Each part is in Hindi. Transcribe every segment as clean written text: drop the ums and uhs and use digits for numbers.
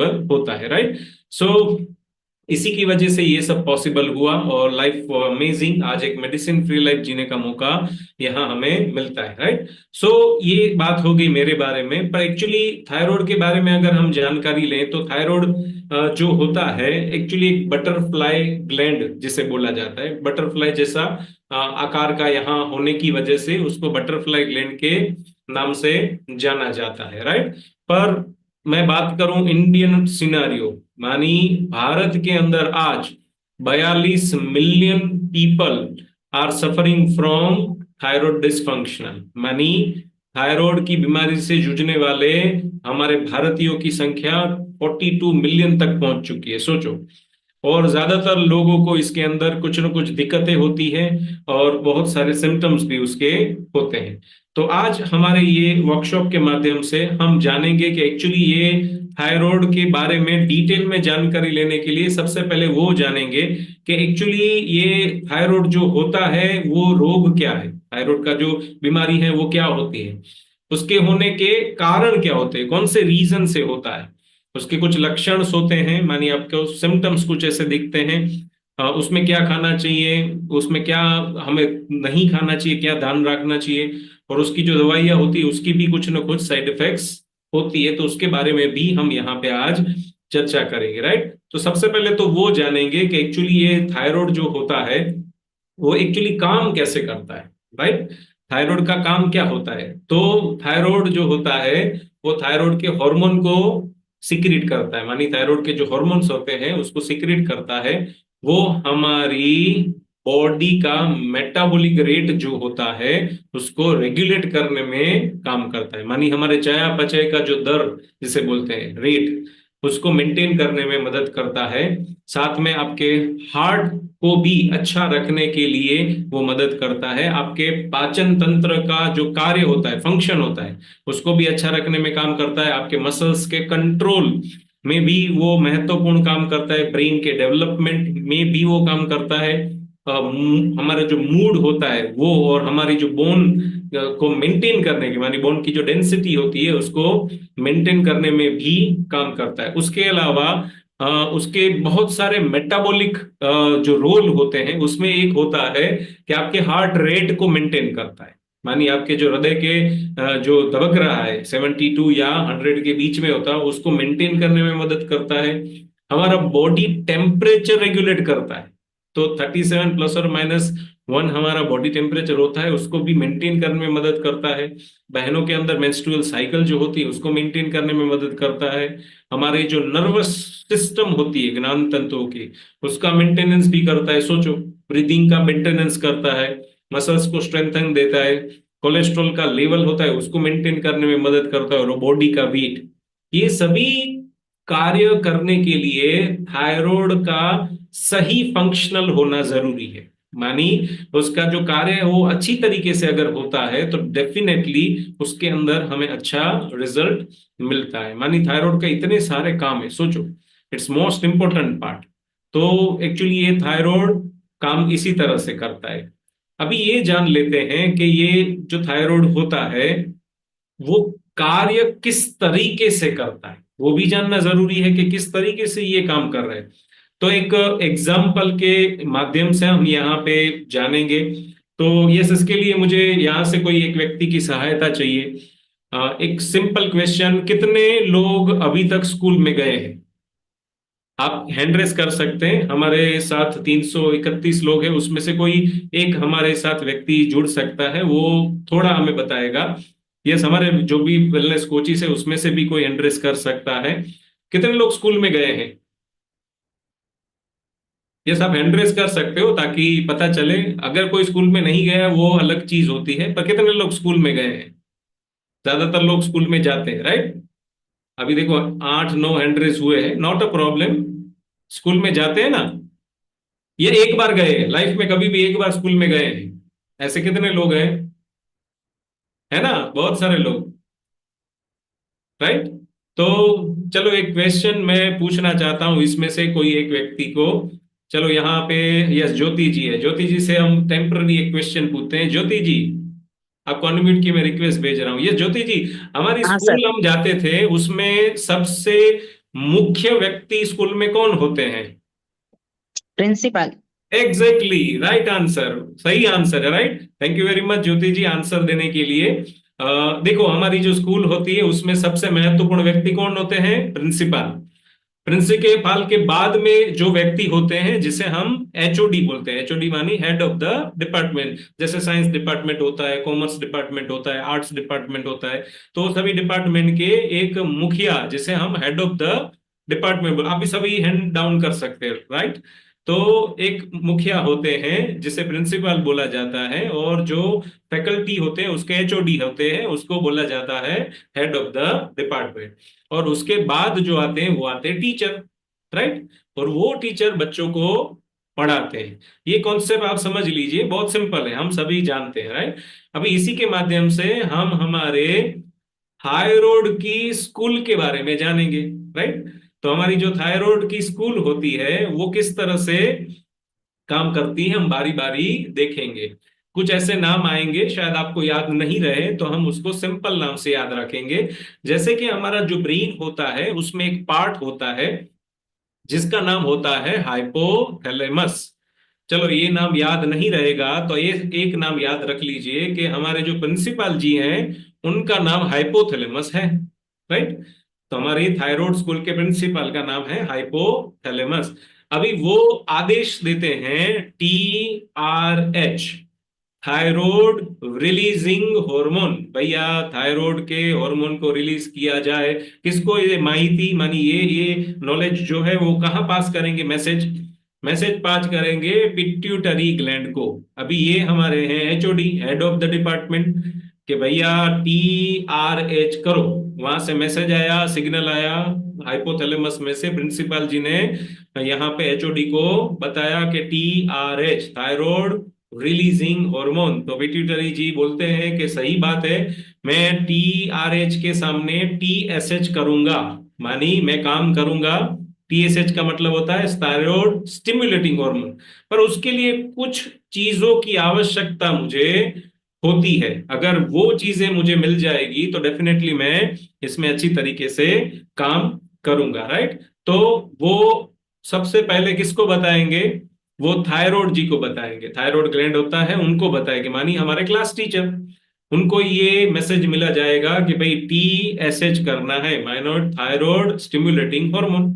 होता है, राइट। सो इसी की वजह से ये सब पॉसिबल हुआ और लाइफ अमेजिंग, आज एक मेडिसिन फ्री लाइफ जीने का मौका यहाँ हमें मिलता है, राइट। सो ये बात हो गई मेरे बारे में, पर एक्चुअली थायराइड के बारे में अगर हम जानकारी लें तो थायराइड जो होता है एक्चुअली एक बटरफ्लाई ग्लैंड जिसे बोला जाता है, बटरफ्लाई जैसा आकार का यहाँ होने की वजह से उसको बटरफ्लाई ग्लैंड के नाम से जाना जाता है, राइट। पर मैं बात करूं इंडियन सिनारियो, मानी भारत के अंदर आज 42 million people are suffering from thyroid dysfunctional, मानी थायराइड की बीमारी से जूझने वाले हमारे भारतीयों की संख्या 42 मिलियन तक पहुंच चुकी है, सोचो। और ज्यादातर लोगों को इसके अंदर कुछ न कुछ दिक्कतें होती हैं और बहुत सारे सिम्टम्स भी उसके होते हैं। तो आज हमारे ये वर्कशॉप के माध्यम से हम जानेंगे कि एक्चुअली ये थायराइड के बारे में डिटेल में जानकारी लेने के लिए सबसे पहले वो जानेंगे कि एक्चुअली ये थायराइड जो होता है वो रोग क्या है, थायराइड का जो बीमारी है वो क्या होती है, उसके होने के कारण क्या होते हैं, कौन से रीजन से होता है, उसके कुछ लक्षण होते हैं, मानिए आपको सिम्टम्स कुछ ऐसे दिखते हैं, उसमें क्या खाना चाहिए, उसमें क्या हमें नहीं खाना चाहिए, क्या ध्यान रखना चाहिए, और उसकी जो दवाइयाँ होती है उसकी भी कुछ ना कुछ साइड इफेक्ट्स होती है, तो उसके बारे में भी हम यहाँ पे आज चर्चा करेंगे, राइट। तो सबसे पहले तो वो जानेंगे कि एक्चुअली ये थायराइड जो होता है वो एक्चुअली काम कैसे करता है, राइट। थायराइड का काम क्या होता है, तो थायराइड जो होता है वो थायराइड के हार्मोन को सिक्रीट करता है, मानी थायराइड के जो हार्मोन्स होते हैं उसको सिक्रीट करता है। वो हमारी बॉडी का मेटाबॉलिक रेट जो होता है उसको रेगुलेट करने में काम करता है, मानी हमारे चयापचय का जो दर जिसे बोलते हैं रेट, उसको मेंटेन करने में मदद करता है। साथ में आपके हार्ट को भी अच्छा रखने के लिए वो मदद करता है, आपके पाचन तंत्र का जो कार्य होता है, फंक्शन होता है, उसको भी अच्छा रखने में काम करता है, आपके मसल्स के कंट्रोल में भी वो महत्वपूर्ण काम करता है, ब्रेन के डेवलपमेंट में भी वो काम करता है, हमारा जो मूड होता है वो, और हमारी जो बोन को मेंटेन करने की, मानी बोन की जो डेंसिटी होती है उसको मेंटेन करने में भी काम करता है। उसके अलावा उसके बहुत सारे मेटाबॉलिक जो रोल होते हैं उसमें एक होता है कि आपके हार्ट रेट को मेंटेन करता है, मानिए आपके जो हृदय के जो दबक रहा है 72 या 100 के बीच में होता है उसको मेंटेन करने में मदद करता है। हमारा बॉडी टेम्परेचर रेगुलेट करता है, तो 37 +or -1 हमारा बॉडी टेम्परेचर होता है, उसको भी मेंटेन करने में मदद करता है। बहनों के अंदर मेंस्ट्रुअल साइकिल जो होती है उसको मेंटेन करने में मदद करता है। हमारे जो नर्वस सिस्टम होती है ज्ञान तंतुओं की, उसका मेंटेनेंस भी करता है, सोचो। ब्रीदिंग का मेंटेनेंस करता है, मसल्स को स्ट्रेंथन देता है, कोलेस्ट्रॉल का लेवल होता है उसको मेंटेन करने में मदद करता है, और बॉडी का वेट, ये सभी कार्य करने के लिए थायराइड का सही फंक्शनल होना जरूरी है। मानी उसका जो कार्य है वो अच्छी तरीके से अगर होता है तो डेफिनेटली उसके अंदर हमें अच्छा रिजल्ट मिलता है। मानी थायराइड का इतने सारे काम है, सोचो, इट्स मोस्ट इंपॉर्टेंट पार्ट। तो एक्चुअली ये थायराइड काम इसी तरह से करता है। अभी ये जान लेते हैं कि ये जो थायराइड होता है वो कार्य किस तरीके से करता है, वो भी जानना जरूरी है कि किस तरीके से ये काम कर रहा है। तो एक एग्जाम्पल के माध्यम से हम यहाँ पे जानेंगे। तो यस, इसके लिए मुझे यहाँ से कोई एक व्यक्ति की सहायता चाहिए। एक सिंपल क्वेश्चन, कितने लोग अभी तक स्कूल में गए हैं? आप हैंड रेस कर सकते हैं। हमारे साथ 331 लोग हैं, उसमें से कोई एक हमारे साथ व्यक्ति जुड़ सकता है, वो थोड़ा हमें बताएगा। यस, हमारे जो भी वेलनेस कोचिस है उसमें से भी कोई हैंड रेस कर सकता है। कितने लोग स्कूल में गए हैं? यस, आप हैंड रेस कर सकते हो ताकि पता चले। अगर कोई स्कूल में नहीं गया वो अलग चीज होती है, पर कितने लोग स्कूल में गए हैं? ज्यादातर लोग स्कूल में जाते हैं, राइट। अभी देखो 8 9 हैंड रेस हुए हैं, नॉट अ प्रॉब्लम। स्कूल में जाते हैं ना? ये एक बार गए हैं लाइफ में, कभी भी एक बार स्कूल में गए हैं, ऐसे कितने लोग हैं? है ना, बहुत सारे लोग, राइट। तो चलो एक क्वेश्चन मैं पूछना चाहता हूं इसमें से कोई एक व्यक्ति को। चलो यहाँ पे यस ज्योति जी है, ज्योति जी से हम टेम्पररी एक क्वेश्चन पूछते हैं। ज्योति जी, आपको अनम्यूट की मैं रिक्वेस्ट भेज रहा हूँ। ये ज्योति जी, हमारी हाँ सर। स्कूल हम जाते थे उसमें सबसे मुख्य व्यक्ति स्कूल में कौन होते हैं? प्रिंसिपल। एग्जैक्टली, राइट आंसर, सही आंसर है, right. Thank you very much Jyoti ji answer देने के लिए। देखो, हमारी जो स्कूल होती है उसमें सबसे महत्वपूर्ण व्यक्ति कौन होते हैं? प्रिंसिपल। प्रिंसिपल के बाद में जो व्यक्ति होते हैं जिसे हम एचओडी बोलते हैं, एचओडी मानी हेड ऑफ द डिपार्टमेंट। जैसे साइंस डिपार्टमेंट होता है, कॉमर्स डिपार्टमेंट होता है, आर्ट्स डिपार्टमेंट होता है, तो सभी डिपार्टमेंट के एक मुखिया जिसे हम हेड ऑफ द डिपार्टमेंट, आप भी सभी हैंड डाउन कर सकते हैं, राइट। तो एक मुखिया होते हैं जिसे प्रिंसिपल बोला जाता है, और जो फैकल्टी होते हैं उसके एचओडी होते हैं, उसको बोला जाता है हेड ऑफ द डिपार्टमेंट। और उसके बाद जो आते हैं वो आते हैं टीचर, राइट। और वो टीचर बच्चों को पढ़ाते हैं। ये कॉन्सेप्ट आप समझ लीजिए, बहुत सिंपल है, हम सभी जानते हैं, राइट। अभी इसी के माध्यम से हम हमारे थायराइड की स्कूल के बारे में जानेंगे, राइट। तो हमारी जो थायराइड की स्कूल होती है वो किस तरह से काम करती है, हम बारी बारी देखेंगे। कुछ ऐसे नाम आएंगे शायद आपको याद नहीं रहे, तो हम उसको सिंपल नाम से याद रखेंगे। जैसे कि हमारा जो ब्रेन होता है उसमें एक पार्ट होता है जिसका नाम होता है हाइपोथैलेमस। चलो, ये नाम याद नहीं रहेगा तो ये एक नाम याद रख लीजिए कि हमारे जो प्रिंसिपल जी हैं उनका नाम हाइपोथैलेमस है, राइट। तो हमारी थायराइड स्कूल के प्रिंसिपल का नाम है हाइपोथैलेमस। अभी वो आदेश देते हैं TRH, थायराइड रिलीजिंग हार्मोन। भैया, थायराइड के हार्मोन को रिलीज किया जाए। किसको ये माहिती मानी, ये नॉलेज जो है वो कहाँ पास करेंगे? मैसेज, मैसेज पास करेंगे पिट्यूटरी ग्लैंड को। अभी ये हमारे हैं HOD, head of the department, कि भैया TRH करो। वहां से मैसेज आया, सिग्नल आया हाइपोथैलेमस में से, प्रिंसिपल जी ने यहाँ पे एचओडी को बताया कि TRH, थायराइड रिलीजिंग हार्मोन। तो पिट्यूटरी जी बोलते हैं कि सही बात है, मैं TRH के सामने TSH करूंगा, मानी मैं काम करूंगा। TSH का मतलब होता है थायराइड स्टिमुलेटिंग हार्मोन। पर उसके लिए कुछ चीजों की आवश्यकता मुझे होती है, अगर वो चीजें मुझे मिल जाएगी तो डेफिनेटली मैं इसमें अच्छी तरीके से काम करूंगा, राइट। तो वो सबसे पहले किसको बताएंगे? वो थायराइड जी को बताएंगे, थायराइड ग्लैंड होता है उनको बताएंगे, मानी हमारे क्लास टीचर। उनको ये मैसेज मिला जाएगा कि भाई TSH करना है, माइनॉर थायराइड स्टिमुलेटिंग हार्मोन।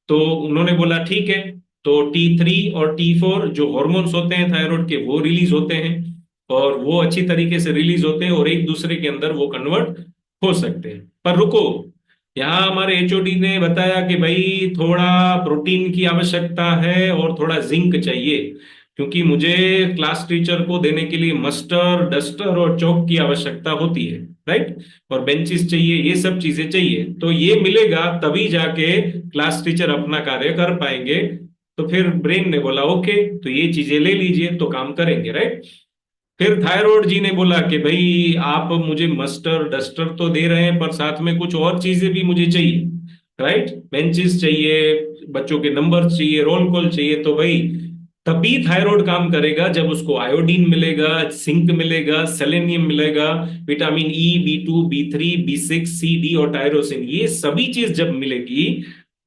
तो उन्होंने बोला ठीक है। तो T3 और T4 जो हॉर्मोन्स होते हैं थायराइड के वो रिलीज होते हैं, और वो अच्छी तरीके से रिलीज होते हैं और एक दूसरे के अंदर वो कन्वर्ट हो सकते हैं। पर रुको, यहाँ हमारे एचओडी ने बताया कि भाई थोड़ा प्रोटीन की आवश्यकता है और थोड़ा जिंक चाहिए, क्योंकि मुझे क्लास टीचर को देने के लिए मस्टर, डस्टर और चौक की आवश्यकता होती है, राइट। और बेंचेस चाहिए, ये सब चीजें चाहिए, तो ये मिलेगा तभी जाके क्लास टीचर अपना कार्य कर पाएंगे। तो फिर ब्रेन ने बोला ओके, तो ये चीजें ले लीजिए तो काम करेंगे, राइट। फिर थायराइड जी ने बोला कि भाई आप मुझे मस्टर डस्टर तो दे रहे हैं पर साथ में कुछ और चीजें भी मुझे चाहिए, राइट। बेंचेस चाहिए, बच्चों के नंबर चाहिए, रोल कॉल चाहिए। तो भाई तभी थायराइड काम करेगा जब उसको आयोडीन मिलेगा, जिंक मिलेगा, सेलेनियम मिलेगा, vitamin E, B2, B3, B6, C, D और टायरोसिन, ये सभी चीज जब मिलेगी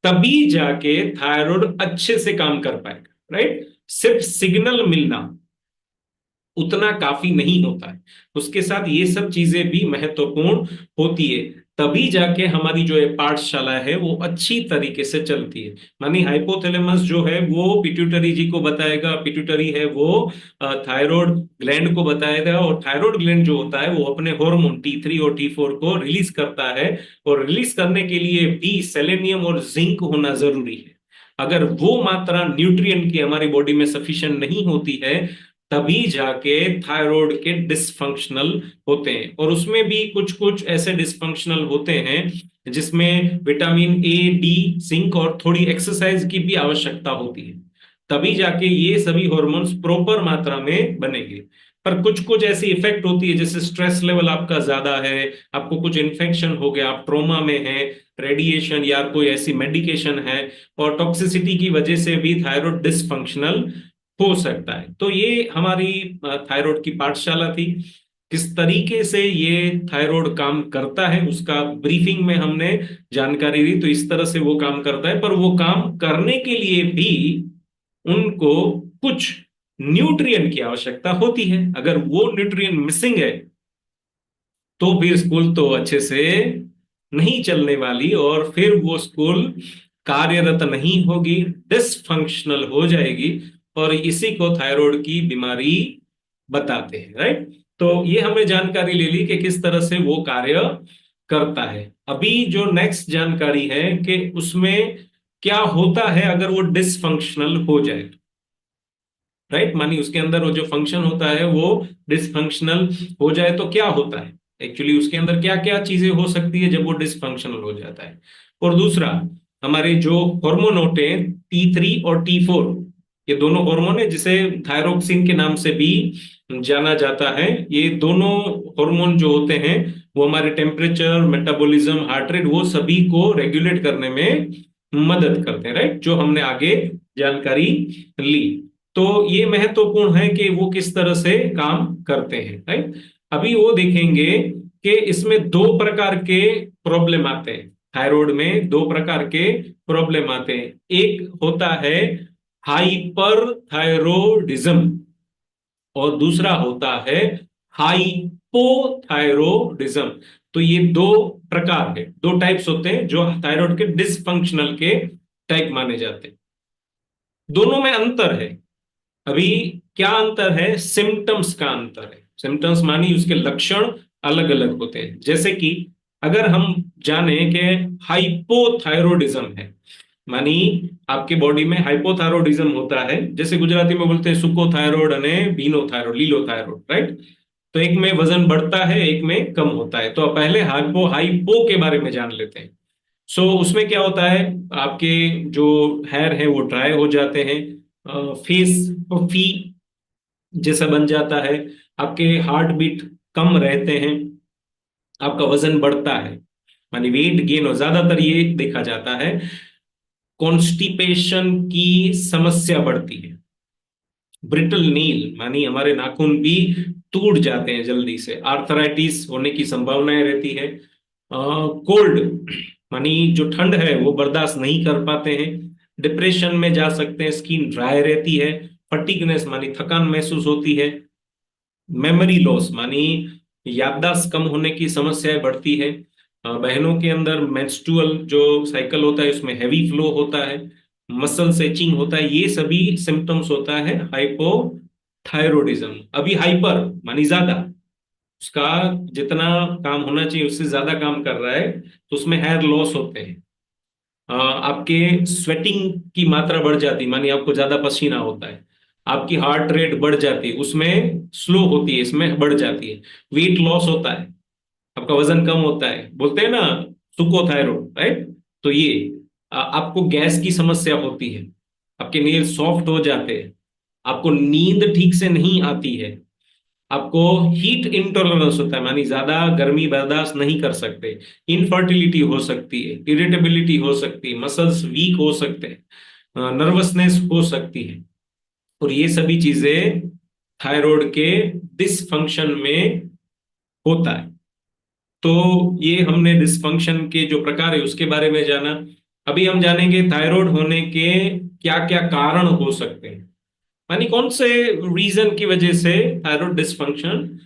तभी जाके थायराइड अच्छे से काम कर पाएगा, राइट। सिर्फ सिग्नल मिलना उतना काफी नहीं होता है, उसके साथ ये सब चीजें भी महत्वपूर्ण होती है। तभी जाके हमारी जो ये पाठशाला है वो अच्छी तरीके से चलती है। मानी हाइपोथैलेमस जो है वो पिट्यूटरी जी को बताएगा, पिट्यूटरी है वो थायराइड ग्लैंड को बताएगा, और थायराइड ग्लैंड जो होता है वो अपने हार्मोन T3 और T4 को रिलीज करता है। और रिलीज करने के लिए भी सेलेनियम और जिंक होना जरूरी है। अगर वो मात्रा न्यूट्रिएंट की हमारी बॉडी में सफिशिएंट नहीं होती है तभी जाके थायराइड के डिसफंक्शनल होते हैं। और उसमें भी कुछ कुछ ऐसे डिसफंक्शनल होते हैं जिसमें विटामिन A, D, जिंक और थोड़ी एक्सरसाइज की भी आवश्यकता होती है, तभी जाके ये सभी हॉर्मोन्स प्रॉपर मात्रा में बनेंगे। पर कुछ कुछ ऐसी इफेक्ट होती है, जैसे स्ट्रेस लेवल आपका ज्यादा है, आपको कुछ इन्फेक्शन हो गया, आप ट्रोमा में है, रेडिएशन या कोई ऐसी मेडिकेशन है, और टॉक्सिसिटी की वजह से भी थायराइड डिसफंक्शनल हो सकता है। तो ये हमारी थायराइड की पाठशाला थी। किस तरीके से ये थायराइड काम करता है उसका ब्रीफिंग में हमने जानकारी दी। तो इस तरह से वो काम करता है, पर वो काम करने के लिए भी उनको कुछ न्यूट्रिएंट की आवश्यकता होती है। अगर वो न्यूट्रिएंट मिसिंग है तो फिर स्कूल तो अच्छे से नहीं चलने वाली, और फिर वो स्कूल कार्यरत नहीं होगी, डिसफंक्शनल हो जाएगी। और इसी को थायराइड की बीमारी बताते हैं, राइट। तो ये हमें जानकारी ले ली कि किस तरह से वो कार्य करता है। अभी जो नेक्स्ट जानकारी है कि उसमें क्या होता है अगर वो डिसफंक्शनल हो जाए, राइट। मानी उसके अंदर वो जो फंक्शन होता है वो डिसफंक्शनल हो जाए तो क्या होता है, एक्चुअली उसके अंदर क्या क्या चीजें हो सकती है जब वो डिसफंक्शनल हो जाता है। और दूसरा, हमारे जो हार्मोन होते हैं T3 और T4, ये दोनों हार्मोन है जिसे थायरोक्सिन के नाम से भी जाना जाता है। ये दोनों हार्मोन जो होते हैं वो हमारे टेम्परेचर, मेटाबॉलिज्म, हार्ट रेट, वो सभी को रेगुलेट करने में मदद करते हैं, राइट, जो हमने आगे जानकारी ली। तो ये महत्वपूर्ण है कि वो किस तरह से काम करते हैं, राइट। अभी वो देखेंगे कि इसमें दो प्रकार के प्रॉब्लम आते हैं। थायराइड में दो प्रकार के प्रॉब्लम आते हैं। एक होता है हाइपरथायरोडिज्म और दूसरा होता है हाइपोथायरोडिज्म। तो ये दो प्रकार है, दो टाइप्स होते हैं जो थायराइड के डिसफंक्शनल के टाइप माने जाते हैं। दोनों में अंतर है। अभी क्या अंतर है, सिम्टम्स का अंतर है। सिम्टम्स मानी उसके लक्षण अलग अलग होते हैं। जैसे कि अगर हम जाने कि हाइपोथायरोडिज्म है, मानी आपके बॉडी में हाइपोथायरोडिज्म होता है, जैसे गुजराती में बोलते हैं सुको थायराइड અને ભીનો थायराइड, लीलो थायराइड, राइट। तो एक में वजन बढ़ता है, एक में कम होता है। तो पहले हाइपो हाइपो के बारे में जान लेते हैं। उसमें क्या होता है, आपके जो हेयर है वो ड्राई हो जाते हैं, फेस फी जैसा बन जाता है, आपके हार्ट बीट कम रहते हैं, आपका वजन बढ़ता है, मानी वेट गेन। और ज्यादातर ये देखा जाता है कॉन्स्टिपेशन की समस्या बढ़ती है। ब्रिटल नील मानी हमारे नाखून भी टूट जाते हैं जल्दी से। आर्थराइटिस होने की संभावनाएं रहती है। कोल्ड मानी जो ठंड है वो बर्दाश्त नहीं कर पाते हैं। डिप्रेशन में जा सकते हैं, स्किन ड्राई रहती है। फटीगनेस मानी थकान महसूस होती है। मेमोरी लॉस मानी याददाश्त कम होने की समस्याएं बढ़ती है। बहनों के अंदर मेंस्ट्रुअल जो साइकिल होता है उसमें हैवी फ्लो होता है। मसल सेचिंग होता है। ये सभी सिम्टम्स होता है हाइपोथायरोडिज्म। अभी हाइपर मानी ज्यादा, उसका जितना काम होना चाहिए उससे ज्यादा काम कर रहा है, तो उसमें हेयर लॉस होते हैं। आपके स्वेटिंग की मात्रा बढ़ जाती है, मानी आपको ज्यादा पसीना होता है। आपकी हार्ट रेट बढ़ जाती है, उसमें स्लो होती है, इसमें बढ़ जाती है। वेट लॉस होता है, आपका वजन कम होता है, बोलते हैं ना सुको थायराइड, राइट। तो ये आपको गैस की समस्या होती है, आपके नेल सॉफ्ट हो जाते हैं, आपको नींद ठीक से नहीं आती है, आपको हीट इंटॉलरेंस होता है, मानी ज्यादा गर्मी बर्दाश्त नहीं कर सकते। इनफर्टिलिटी हो सकती है, इरिटेबिलिटी हो सकती है, मसल्स वीक हो सकते हैं, नर्वसनेस हो सकती है। और ये सभी चीजें थायराइड के डिसफंक्शन में होता है। तो ये हमने डिसफंक्शन के जो प्रकार है उसके बारे में जाना। अभी हम जानेंगे थायराइड होने के क्या क्या कारण हो सकते हैं, यानी कौन से रीजन की वजह से थायराइड डिसफंक्शन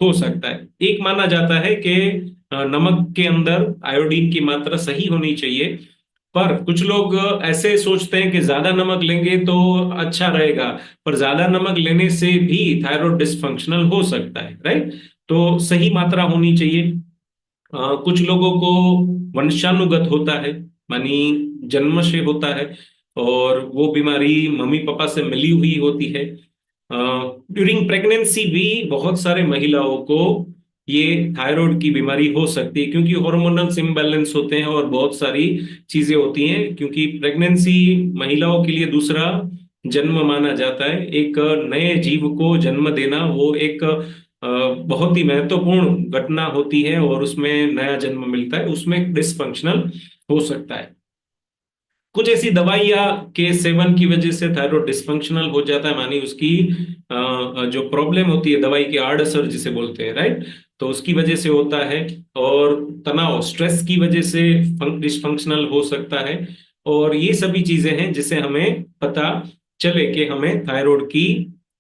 हो सकता है। एक माना जाता है कि नमक के अंदर आयोडीन की मात्रा सही होनी चाहिए। पर कुछ लोग ऐसे सोचते हैं कि ज्यादा नमक लेंगे तो अच्छा रहेगा, पर ज्यादा नमक लेने से भी थायराइड डिसफंक्शनल हो सकता है, राइट। तो सही मात्रा होनी चाहिए। कुछ लोगों को वंशानुगत होता है, मानी जन्म से होता है, और वो बीमारी मम्मी पापा से मिली हुई होती है। ड्यूरिंग प्रेगनेंसी भी बहुत सारे महिलाओं को ये थायराइड की बीमारी हो सकती है, क्योंकि हार्मोनल इम्बैलेंस होते हैं और बहुत सारी चीजें होती हैं। क्योंकि प्रेगनेंसी महिलाओं के लिए दूसरा जन्म माना जाता है। एक नए जीव को जन्म देना वो एक बहुत ही महत्वपूर्ण घटना होती है, और उसमें नया जन्म मिलता है, उसमें डिसफंक्शनल हो सकता है। कुछ ऐसी दवाइयाँ के सेवन की वजह से थायराइड डिसफंक्शनल हो जाता है, मानी उसकी जो प्रॉब्लम होती है, दवाई की आड़ असर जिसे बोलते हैं, राइट, तो उसकी वजह से होता है। और तनाव, स्ट्रेस की वजह से डिसफंक्शनल हो सकता है। और ये सभी चीजें हैं जिसे हमें पता चले कि हमें थायराइड की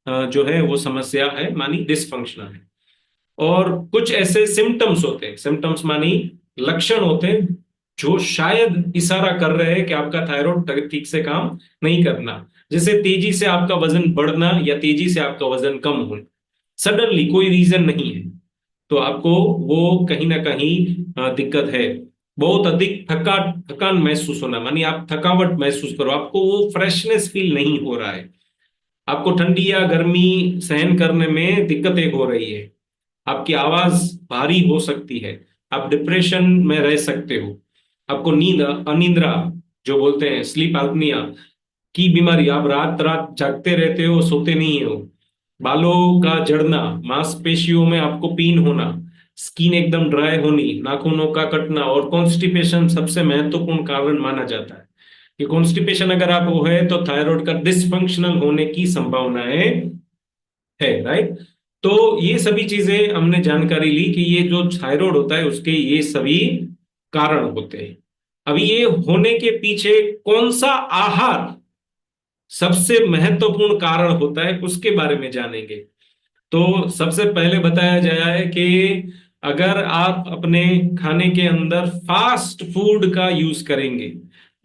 जो है वो समस्या है, मानी डिसफंक्शनल है। और कुछ ऐसे सिम्टम्स होते हैं, सिम्टम्स मानी लक्षण होते हैं, जो शायद इशारा कर रहे हैं कि आपका थायराइड ठीक से काम नहीं करना। जैसे तेजी से आपका वजन बढ़ना या तेजी से आपका वजन कम होना, सडनली, कोई रीजन नहीं है, तो आपको वो कहीं ना कहीं दिक्कत है। बहुत अधिक थकान महसूस होना, मानी आप थकावट महसूस करो, आपको वो फ्रेशनेस फील नहीं हो रहा है, आपको ठंडी या गर्मी सहन करने में दिक्कतें हो रही है, आपकी आवाज भारी हो सकती है, आप डिप्रेशन में रह सकते हो, आपको नींद अनिद्रा जो बोलते हैं स्लीप एप्निया की बीमारी, आप रात रात जागते रहते हो, सोते नहीं हो, बालों का झड़ना, मांसपेशियों में आपको पीन होना, स्किन एकदम ड्राई होनी, नाखूनों का कटना, और कॉन्स्टिपेशन सबसे महत्वपूर्ण कारण माना जाता है कि कॉन्स्टिपेशन अगर आप वो है तो थायराइड का डिसफंक्शनल होने की संभावनाएं है, राइट। तो ये सभी चीजें हमने जानकारी ली कि ये जो थायराइड होता है उसके ये सभी कारण होते हैं। अभी ये होने के पीछे कौन सा आहार सबसे महत्वपूर्ण कारण होता है उसके बारे में जानेंगे। तो सबसे पहले बताया जाया है कि अगर आप अपने खाने के अंदर फास्ट फूड का यूज करेंगे,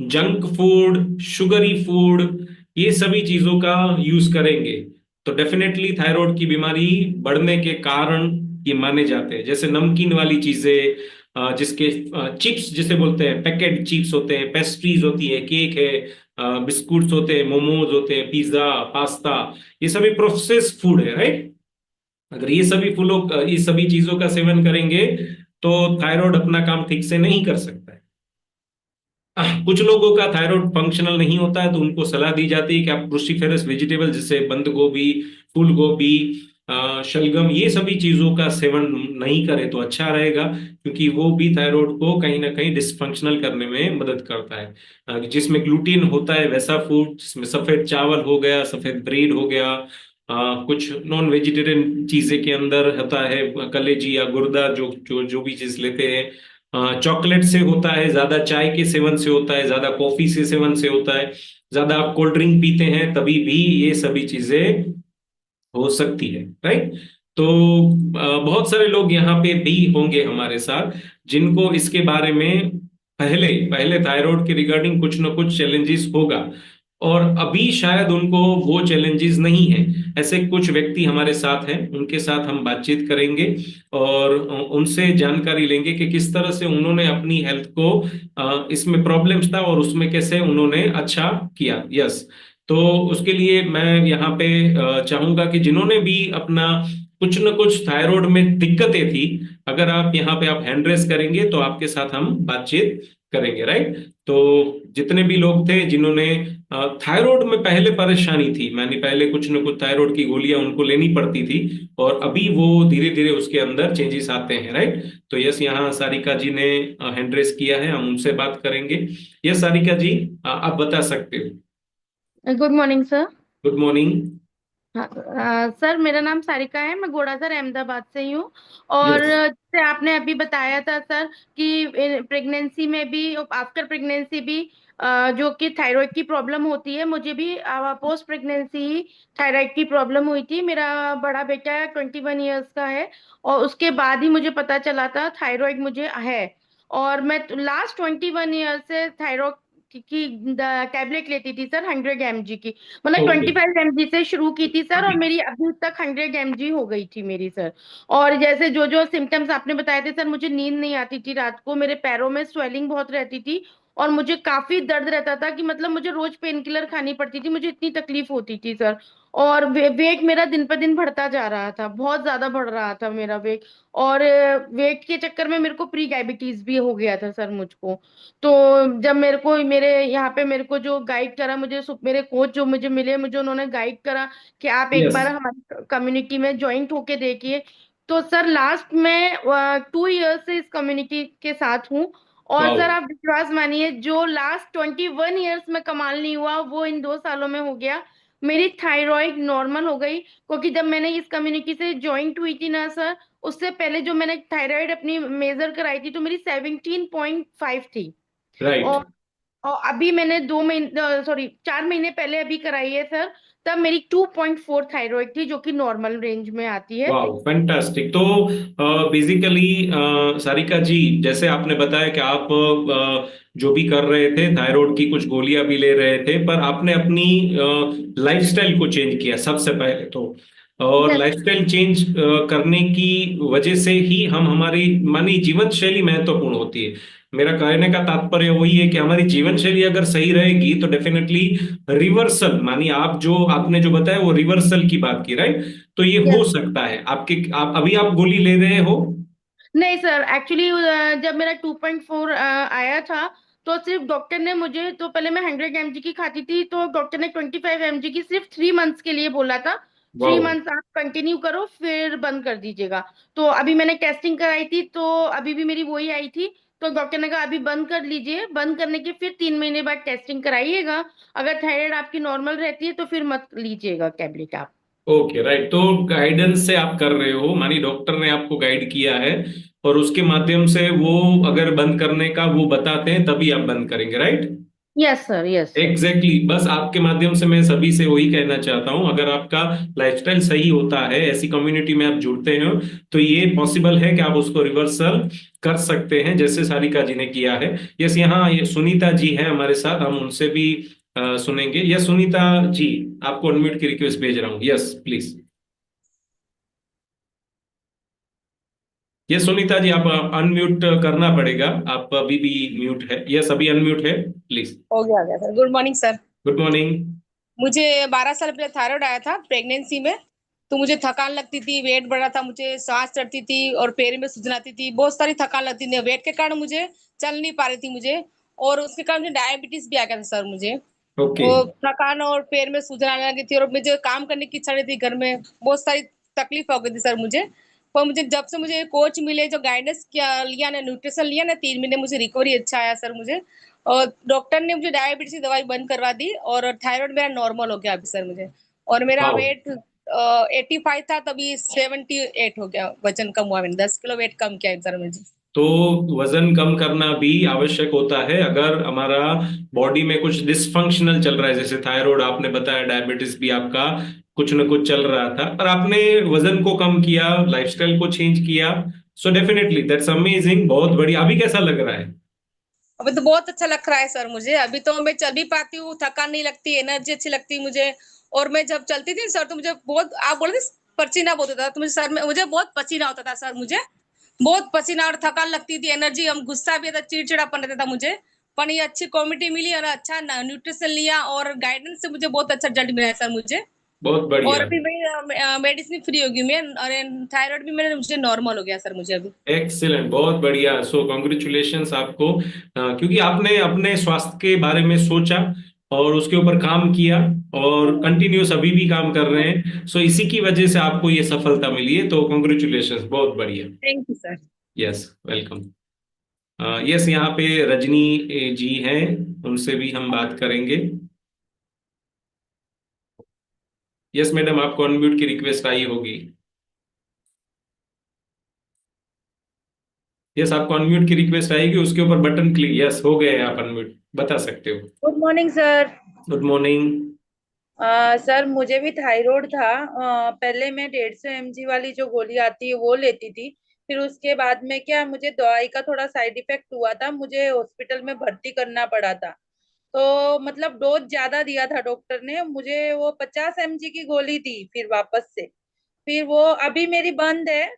जंक फूड, शुगरी फूड, ये सभी चीजों का यूज करेंगे, तो डेफिनेटली थायराइड की बीमारी बढ़ने के कारण ये माने जाते हैं। जैसे नमकीन वाली चीजें, जिसके चिप्स जिसे बोलते हैं, पैकेट चिप्स होते हैं, पेस्ट्रीज होती है, केक है, बिस्कुट्स होते हैं, मोमोज होते हैं, पिज्जा, पास्ता, ये सभी प्रोसेस्ड फूड है, राइट। अगर ये सभी चीजों का सेवन करेंगे तो थायराइड अपना काम ठीक से नहीं कर सकता है। कुछ लोगों का थायराइड फंक्शनल नहीं होता है तो उनको सलाह दी जाती है कि आप क्रूसीफेरस वेजिटेबल जैसे बंद गोभी, फूल गोभी, शलगम, ये सभी चीजों का सेवन नहीं करें तो अच्छा रहेगा, क्योंकि वो भी थायराइड को कहीं ना कहीं डिसफंक्शनल करने में मदद करता है। जिसमें ग्लूटीन होता है वैसा फूड, जिसमें सफेद चावल हो गया, सफेद ब्रेड हो गया, कुछ नॉन वेजिटेरियन चीजें के अंदर होता है, कलेजी या गुर्दा, जो जो जो भी चीज लेते हैं, चॉकलेट से होता है, ज्यादा चाय के सेवन से होता है, ज्यादा कॉफी से सेवन से होता है, ज्यादा आप कोल्ड ड्रिंक पीते हैं तभी भी ये सभी चीजें हो सकती है, राइट। तो बहुत सारे लोग यहाँ पे भी होंगे हमारे साथ जिनको इसके बारे में पहले पहले थायराइड के रिगार्डिंग कुछ ना कुछ चैलेंजेस होगा, और अभी शायद उनको वो चैलेंजेस नहीं है। ऐसे कुछ व्यक्ति हमारे साथ हैं, उनके साथ हम बातचीत करेंगे और उनसे जानकारी लेंगे कि किस तरह से उन्होंने अपनी हेल्थ को, इसमें प्रॉब्लम्स था और उसमें कैसे उन्होंने अच्छा किया। यस, तो उसके लिए मैं यहाँ पे चाहूंगा कि जिन्होंने भी अपना कुछ न कुछ थायराइड में दिक्कतें थी, अगर आप यहाँ पे आप हैंड रेस करेंगे तो आपके साथ हम बातचीत करेंगे, राइट। तो जितने भी लोग थे जिन्होंने थायराइड में पहले परेशानी थी, मैंने पहले कुछ न कुछ थायराइड की गोलियां उनको लेनी पड़ती थी, और अभी वो धीरे धीरे उसके अंदर चेंजेस आते हैं, राइट। तो यस, यहाँ सारिका जी ने हैंड रेस किया है, हम उनसे बात करेंगे। यस सारिका जी, आप बता सकते हो। Good morning sir. Good morning. हाँ, सर मेरा नाम सारिका है, मैं घोड़ासर अहमदाबाद से ही हूँ। और यस। जैसे आपने अभी बताया था सर कि प्रेगनेंसी में भी, आफ्टर प्रेगनेंसी भी जो कि थायराइड की प्रॉब्लम होती है, मुझे भी पोस्ट प्रेगनेंसी ही थायराइड की प्रॉब्लम हुई थी। मेरा बड़ा बेटा 21 ईयर्स का है और उसके बाद ही मुझे पता चला था थायराइड मुझे है। और मैं लास्ट 21 ईयर से थायराइड की टैबलेट लेती थी सर, 100 mg की। मतलब ओके। 25 mg से शुरू की थी सर, और मेरी अभी तक 100 mg हो गई थी मेरी सर। और जैसे जो जो सिम्टम्स आपने बताए थे सर, मुझे नींद नहीं आती थी रात को, मेरे पैरों में स्वेलिंग बहुत रहती थी, और मुझे काफी दर्द रहता था कि मतलब मुझे रोज पेन किलर खानी पड़ती थी, मुझे इतनी तकलीफ होती थी सर। और वेट मेरा दिन पर दिन बढ़ता जा रहा था, बहुत ज्यादा बढ़ रहा था मेरा वेट। और वेट के चक्कर में मेरे को प्री डायबिटीज भी हो गया था सर मुझको। तो जब मेरे को मेरे यहाँ पे मेरे को जो गाइड करा, मुझे मेरे कोच जो मुझे मिले, मुझे उन्होंने गाइड करा कि आप एक यस। बार हमारी कम्युनिटी में ज्वाइंट होके देखिए। तो सर लास्ट में 2 ईयर से इस कम्युनिटी के साथ हूँ। और वाओ। सर आप विश्वास मानिए, जो लास्ट 21 ईयर्स में कमाल नहीं हुआ वो इन 2 सालों में हो गया। मेरी थायराइड नॉर्मल हो गई, क्योंकि जब मैंने इस कम्युनिटी से ज्वाइंट हुई थी ना सर, उससे पहले जो मैंने थायराइड अपनी मेजर कराई थी तो मेरी 17.5 थी। राइट। और अभी मैंने 2 महीने, सॉरी 4 महीने पहले अभी कराई है सर, तब मेरी 2.4 थायराइड थी, जो कि नॉर्मल रेंज में आती है। वाह, फैंटास्टिक। तो बेसिकली सारिका जी, जैसे आपने बताया कि आप जो भी कर रहे थे, थायराइड की कुछ गोलियां भी ले रहे थे, पर आपने अपनी लाइफस्टाइल को चेंज किया सबसे पहले तो। और यस। लाइफस्टाइल चेंज करने की वजह से ही हम हमारी मानी जीवन शैली महत्वपूर्ण होती है। मेरा कहने का तात्पर्य वही है कि हमारी जीवन शैली अगर सही रहेगी तो डेफिनेटली रिवर्सल, मानी आप जो आपने जो बताया वो रिवर्सल की बात की, राइट? तो ये हो यस। सकता है आपके, आप अभी आप गोली ले रहे हो? नहीं सर, एक्चुअली जब मेरा 2.4 आया था, तो सिर्फ डॉक्टर ने मुझे, तो पहले मैं 100 mg की खाती थी, तो डॉक्टर ने 25 mg की सिर्फ 3 मंथ्स के लिए बोला था। Three wow. मंथ्स आप कंटिन्यू करो, फिर बंद कर दीजिएगा। तो अभी मैंने टेस्टिंग कराई थी, तो अभी भी मेरी वही आई थी। तो डॉक्टर ने कहा अभी बंद कर लीजिए, बंद करने के फिर 3 महीने बाद टेस्टिंग कराइएगा। अगर थायराइड आपकी नॉर्मल रहती है तो फिर मत लीजिएगा कैबलेट आप। Okay, right. तो गाइडेंस से आप कर रहे हो, मानी डॉक्टर ने आपको गाइड किया है और उसके माध्यम से वो अगर बंद करने का वो बताते हैं तभी आप बंद करेंगे, right? Yes sir, yes sir. Exactly exactly। बस आपके माध्यम से मैं सभी से वही कहना चाहता हूं, अगर आपका लाइफस्टाइल सही होता है, ऐसी कम्युनिटी में आप जुड़ते हो, तो ये पॉसिबल है कि आप उसको रिवर्सल कर सकते हैं, जैसे सारिका जी ने किया है। यस, यहाँ ये सुनीता जी है हमारे साथ, हम उनसे भी सुनेंगे। यस सुनीता जी, आपको अनम्यूट की रिक्वेस्ट भेज रहा हूँ। Yes please. Yes Sunita ji, आप अनम्यूट करना पड़ेगा, आप अभी भी म्यूट है। यस, अभी अनम्यूट है, प्लीज। हो गया sir. Good morning sir. Good morning. मुझे 12 साल पहले थायराइड आया था प्रेगनेंसी में। तो मुझे थकान लगती थी, वेट बढ़ा था, मुझे सांस चढ़ती थी और पैर में सूजन आती थी, बहुत सारी थकान लगती थी, वेट के कारण मुझे चल नहीं पा रही थी मुझे। और उसके कारण मुझे डायबिटीज भी आ गया था सर मुझे। ओके। वो थकान और पैर में सूजन आने लगी थी और मुझे काम करने की इच्छा नहीं थी, घर में बहुत सारी तकलीफ हो गई थी सर मुझे। पर मुझे जब से मुझे कोच मिले, जो गाइडेंस किया लिया ना, न्यूट्रिशन लिया ना, 3 महीने मुझे रिकवरी अच्छा आया सर मुझे। और डॉक्टर ने मुझे डायबिटीज की दवाई बंद करवा दी और थायराइड मेरा नॉर्मल हो गया अभी सर मुझे। और मेरा वाओ। वेट 85 था, तभी 78 हो गया, वजन कम हुआ, मैंने 10 किलो वेट कम किया है सर मुझे। तो वजन कम करना भी आवश्यक होता है अगर हमारा बॉडी में कुछ डिसफंक्शनल चल रहा है, जैसे थायराइड आपने बताया, डायबिटीज भी आपका कुछ न कुछ चल रहा था, और आपने वजन को कम किया, लाइफस्टाइल को चेंज किया। सो डेफिनेटली दैट्स अमेजिंग, बहुत बढ़िया। अभी कैसा लग रहा है? अभी तो बहुत अच्छा लग रहा है सर मुझे। अभी तो मैं चल भी पाती हूँ, थकान नहीं लगती, एनर्जी अच्छी लगती है मुझे। और मैं जब चलती थी सर, तो मुझे बहुत, आप बोले थे पसीना बहुत होता था, तो मुझे सर में मुझे बहुत पसीना होता था सर मुझे। बहुत पसीना और थकान लगती थी, एनर्जी, हम गुस्सा भी था, चिड़चिड़ापन रहता था मुझे। पर ये अच्छी कम्युनिटी मिली और अच्छा न्यूट्रिशन लिया और गाइडेंस से मुझे बहुत अच्छा रिजल्ट मिला है सर मुझे। बहुत और बढ़िया। अभी मैं मेडिसिन फ्री होगी मैं, और थायराइड भी मेरे मुझे नॉर्मल हो गया सर मुझे अभी। एक्सीलेंट, बहुत बढ़िया। सो कॉन्ग्रेचुलेशंस आपको, क्योंकि आपने अपने स्वास्थ्य के बारे में सोचा और उसके ऊपर काम किया, और कंटिन्यूस अभी भी काम कर रहे हैं। सो इसी की वजह से आपको ये सफलता मिली है, तो कॉन्ग्रेचुलेशंस, बहुत बढ़िया। Thank you sir. Yes, welcome. Yes, यहाँ पे रजनी जी हैं, उनसे भी हम बात करेंगे। यस मैडम, आपको अनम्यूट की रिक्वेस्ट आई होगी। यस, आपको अनम्यूट की रिक्वेस्ट आएगी, उसके ऊपर बटन क्लिक, यस हो गए, आप अनम्यूट बता सकते हो। Good morning sir. Good morning. Sir मुझे भी थायराइड था। पहले मैं 150 mg वाली जो गोली आती है वो लेती थी। फिर उसके बाद में क्या, मुझे दवाई का थोड़ा साइड इफेक्ट हुआ था, मुझे हॉस्पिटल में भर्ती करना पड़ा था। तो मतलब डोज ज्यादा दिया था डॉक्टर ने मुझे, वो 50 mg की गोली थी फिर वापस से। फिर वो अभी मेरी बंद है।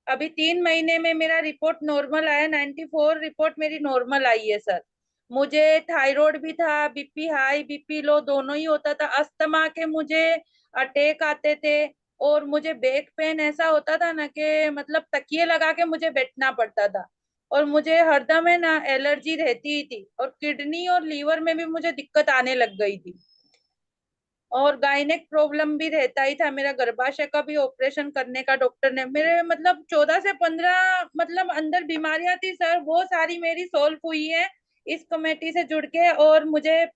अभी 3 महीने में मेरा रिपोर्ट नॉर्मल आया, 94 रिपोर्ट मेरी नॉर्मल आई है सर। मुझे थायराइड भी था, बीपी हाई बीपी लो दोनों ही होता था, अस्थमा के मुझे अटैक आते थे। और मुझे बैक पेन ऐसा होता था ना कि मतलब तकिए लगा के मुझे बैठना पड़ता था। और मुझे हरदम है ना एलर्जी रहती ही थी, और किडनी और लीवर में भी मुझे दिक्कत आने लग गई थी। और गायनेक प्रॉब्लम भी रहता ही था मेरा, गर्भाशय का भी ऑपरेशन करने का डॉक्टर ने, मेरे मतलब 14 से 15 मतलब अंदर बीमारियां थी सर, वो सारी मेरी सॉल्व हुई है इस कमेटी से जुड़ के। और मुझे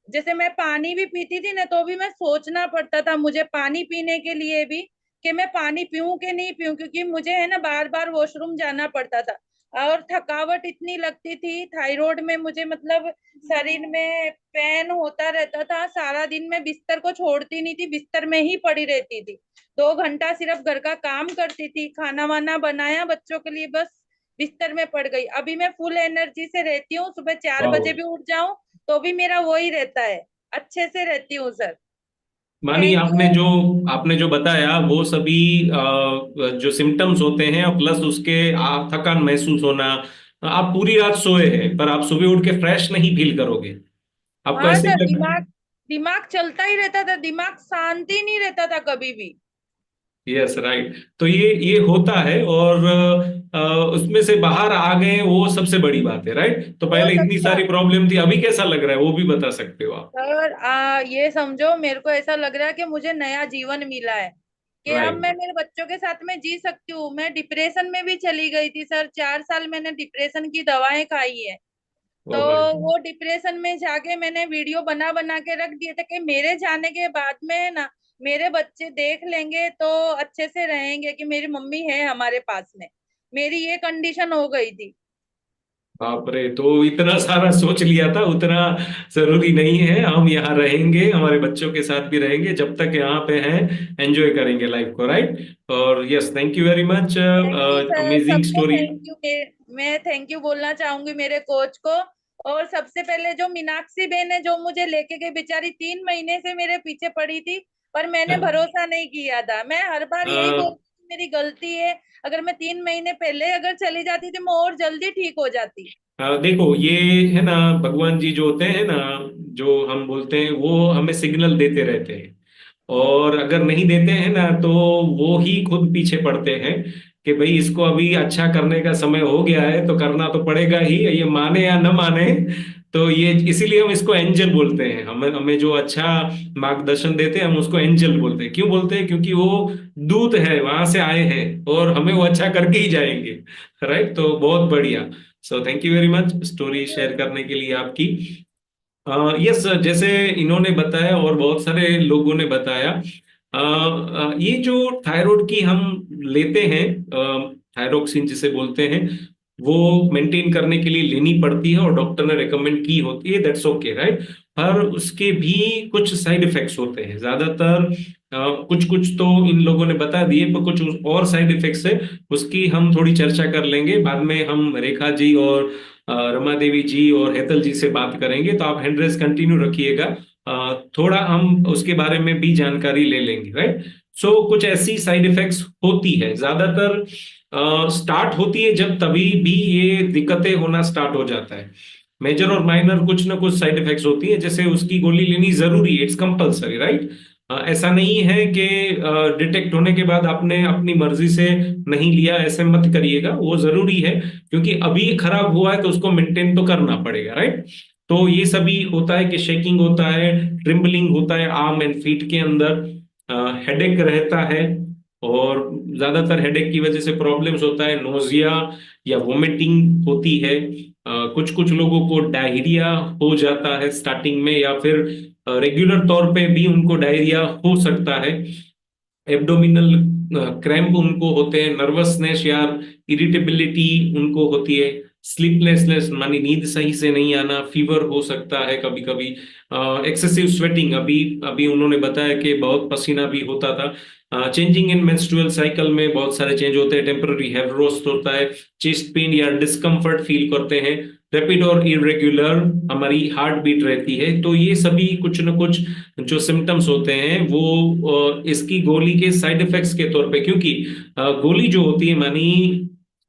जैसे मैं पानी भी पीती थी ना, तो भी मैं सोचना पड़ता था मुझे पानी पीने के लिए भी, कि मैं पानी पीऊं कि नहीं पीऊं, क्योंकि मुझे है ना बार बार वॉशरूम जाना पड़ता था। और थकावट इतनी लगती थी, थायराइड में मुझे मतलब शरीर में पेन होता रहता था, सारा दिन मैं बिस्तर को छोड़ती नहीं थी, बिस्तर में ही पड़ी रहती थी। 2 घंटा सिर्फ घर का काम करती थी, खाना वाना बनाया बच्चों के लिए, बस बिस्तर में पड़ गई। अभी मैं फुल एनर्जी से रहती हूँ, सुबह 4 बजे भी उठ जाऊं तो भी मेरा वही रहता है, अच्छे से रहती हूँ सर। मानी थैंक यू। आपने जो बताया वो सभी जो सिम्टम्स होते हैं और प्लस उसके आप थकान महसूस होना, आप पूरी रात सोए हैं पर आप सुबह उठ के फ्रेश नहीं फील करोगे, आपको हाँ ऐसे सर, ही लग। दिमाग दिमाग चलता ही रहता था, दिमाग शांति नहीं रहता था कभी भी। Yes right. तो ये होता है और उसमें से बाहर आ गए वो सबसे बड़ी बात है, राइट। तो पहले बहुत इतनी अच्छा। सारी प्रॉब्लम थी, अभी कैसा लग रहा है वो भी बता सकते हो आप। सर ये समझो, मेरे को ऐसा लग रहा है कि मुझे नया जीवन मिला है, कि अब राइट। मैं मेरे बच्चों के साथ में जी सकती हूँ। मैं डिप्रेशन में भी चली गई थी सर, 4 साल मैंने डिप्रेशन की दवाएं खाई है। तो ओ भाई। वो डिप्रेशन में जाके मैंने वीडियो बना बना के रख दिए थे, कि मेरे जाने के बाद में है ना, मेरे बच्चे देख लेंगे तो अच्छे से रहेंगे, कि मेरी मम्मी है हमारे पास में। मेरी ये कंडीशन हो गई थी। बाप रे, तो इतना सारा सोच लिया था, उतना जरूरी नहीं है। हम यहाँ रहेंगे, हमारे बच्चों के साथ भी रहेंगे, जब तक यहाँ पे हैं एंजॉय करेंगे लाइफ को, राइट। और yes, thank you very much, thank you sir, amazing सबको स्टोरी। Thank you. मैं थैंक यू बोलना चाहूंगी मेरे कोच को। और सबसे पहले जो मीनाक्षी बहन है, जो मुझे लेके गई, बेचारी 3 महीने से मेरे पीछे पड़ी थी, पर मैंने भरोसा नहीं किया था। मैं हर बार यही बोलती थी मेरी गलती है, अगर मैं 3 महीने पहले अगर चली जाती तो मैं और जल्दी ठीक हो जाती। देखो ये है ना, भगवान जी जो होते हैं ना, जो हम बोलते हैं वो हमें सिग्नल देते रहते हैं, और अगर नहीं देते हैं ना तो वो ही खुद पीछे पड़ते हैं कि भाई इसको अभी अच्छा करने का समय हो गया है तो करना तो पड़ेगा ही, ये माने या न माने। तो ये इसीलिए हम इसको एंजल बोलते हैं, हमें हमें जो अच्छा मार्गदर्शन देते हैं हम उसको एंजल बोलते हैं। क्यों बोलते हैं? क्योंकि वो दूत है, वहां से आए हैं और हमें वो अच्छा करके ही जाएंगे, राइट। तो बहुत बढ़िया। सो thank you very much story share करने के लिए आपकी। यस, जैसे इन्होंने बताया और बहुत सारे लोगों ने बताया, ये जो थायराइड की हम लेते हैं, थायरोक्सिन जिसे बोलते हैं, वो मेंटेन करने के लिए लेनी पड़ती है और डॉक्टर ने रेकमेंड की होती है, दैट्स ओके, राइट। पर उसके भी कुछ साइड इफेक्ट्स होते हैं ज्यादातर, कुछ कुछ तो इन लोगों ने बता दिए, पर कुछ और साइड इफेक्ट्स है, उसकी हम थोड़ी चर्चा कर लेंगे बाद में। हम रेखा जी और रमा देवी जी और हेतल जी से बात करेंगे, तो आप हैंड रेस कंटिन्यू रखिएगा, थोड़ा हम उसके बारे में भी जानकारी ले लेंगे, राइट। सो कुछ ऐसी साइड इफेक्ट्स होती है, ज्यादातर स्टार्ट होती है जब तभी भी ये दिक्कतें होना स्टार्ट हो जाता है। मेजर और माइनर कुछ ना कुछ साइड इफेक्ट्स होती है, जैसे उसकी गोली लेनी जरूरी है, इट्स कंपल्सरी, राइट। ऐसा नहीं है कि डिटेक्ट होने के बाद आपने अपनी मर्जी से नहीं लिया, ऐसे मत करिएगा, वो जरूरी है क्योंकि अभी खराब हुआ है तो उसको मेंटेन तो करना पड़ेगा, राइट। तो ये सभी होता है कि शेकिंग होता है, ट्रिम्बलिंग होता है आर्म एंड फीट के अंदर, हेडेक रहता है, और ज्यादातर हेडेक की वजह से प्रॉब्लम्स होता है, नोजिया या वोमिटिंग होती है, कुछ कुछ लोगों को डायरिया हो जाता है स्टार्टिंग में, या फिर रेगुलर तौर पे भी उनको डायरिया हो सकता है। एब्डोमिनल क्रैम्प उनको होते हैं, नर्वसनेस या इरिटेबिलिटी उनको होती है, स्लीपलेसनेस मानी नींद सही से नहीं आना, फीवर हो सकता है कभी कभी, एक्सेसिव स्वेटिंग, अभी अभी उन्होंने बताया कि बहुत पसीना भी होता था, चेंजिंग इन मेंस्ट्रुअल साइकिल में बहुत सारे चेंज होते हैं, टेम्पररी हेयर लॉस होता है, चेस्ट पेन या डिस्कम्फर्ट फील करते हैं, रैपिड और इरेगुलर हमारी हार्ट बीट रहती है। तो ये सभी कुछ न कुछ जो सिम्टम्स होते हैं वो इसकी गोली के साइड इफेक्ट्स के तौर पे, क्योंकि गोली जो होती है मानी,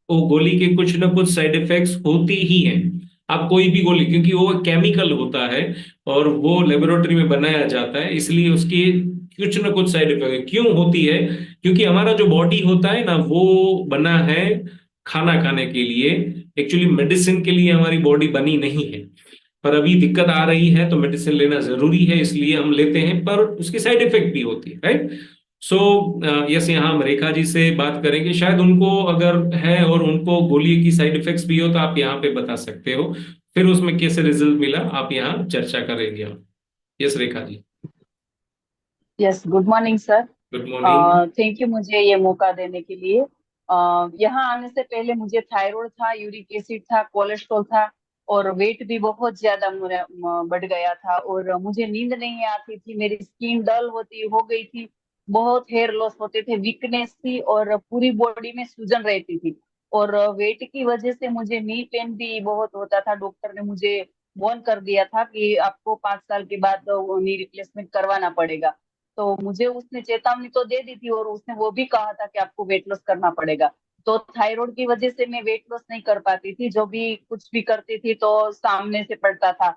वो गोली के कुछ ना कुछ साइड इफेक्ट्स होती ही हैं। आप कोई भी गोली, क्योंकि वो केमिकल होता है और वो लेबोरेटरी में बनाया जाता है, इसलिए उसकी कुछ ना कुछ साइड इफेक्ट क्यों होती है, क्योंकि हमारा जो बॉडी होता है ना वो बना है खाना खाने के लिए, एक्चुअली मेडिसिन के लिए हमारी बॉडी बनी नहीं है। पर अभी दिक्कत आ रही है तो मेडिसिन लेना जरूरी है, इसलिए हम लेते हैं, पर उसकी साइड इफेक्ट भी होती है, राइट। सो यस, यहाँ हम रेखा जी से बात करेंगे, शायद उनको अगर है और उनको गोली की साइड इफेक्ट्स भी हो तो आप यहाँ पे बता सकते हो, फिर उसमें कैसे रिजल्ट मिला आप यहाँ चर्चा करेंगे हम। Yes Rekha ji. Yes, good morning sir. Good morning. Thank you मुझे ये मौका देने के लिए। यहाँ आने से पहले मुझे थायराइड था, यूरिक एसिड था, कोलेस्ट्रॉल था और वेट भी बहुत ज्यादा बढ़ गया था और मुझे नींद नहीं आती थी, मेरी स्किन डल होती हो गई थी, बहुत हेयर लॉस होते थे, वीकनेस थी और पूरी बॉडी में सूजन रहती थी और वेट की वजह से मुझे नी पेन भी बहुत होता था। डॉक्टर ने मुझे वार्न कर दिया था कि आपको 5 साल के बाद नी रिप्लेसमेंट करवाना पड़ेगा। तो मुझे उसने चेतावनी तो दे दी थी और उसने वो भी कहा था कि आपको वेट लॉस करना पड़ेगा। तो थायराइड की वजह से मैं वेट लॉस नहीं कर पाती थी, जो भी कुछ भी करती थी तो सामने से पड़ता था।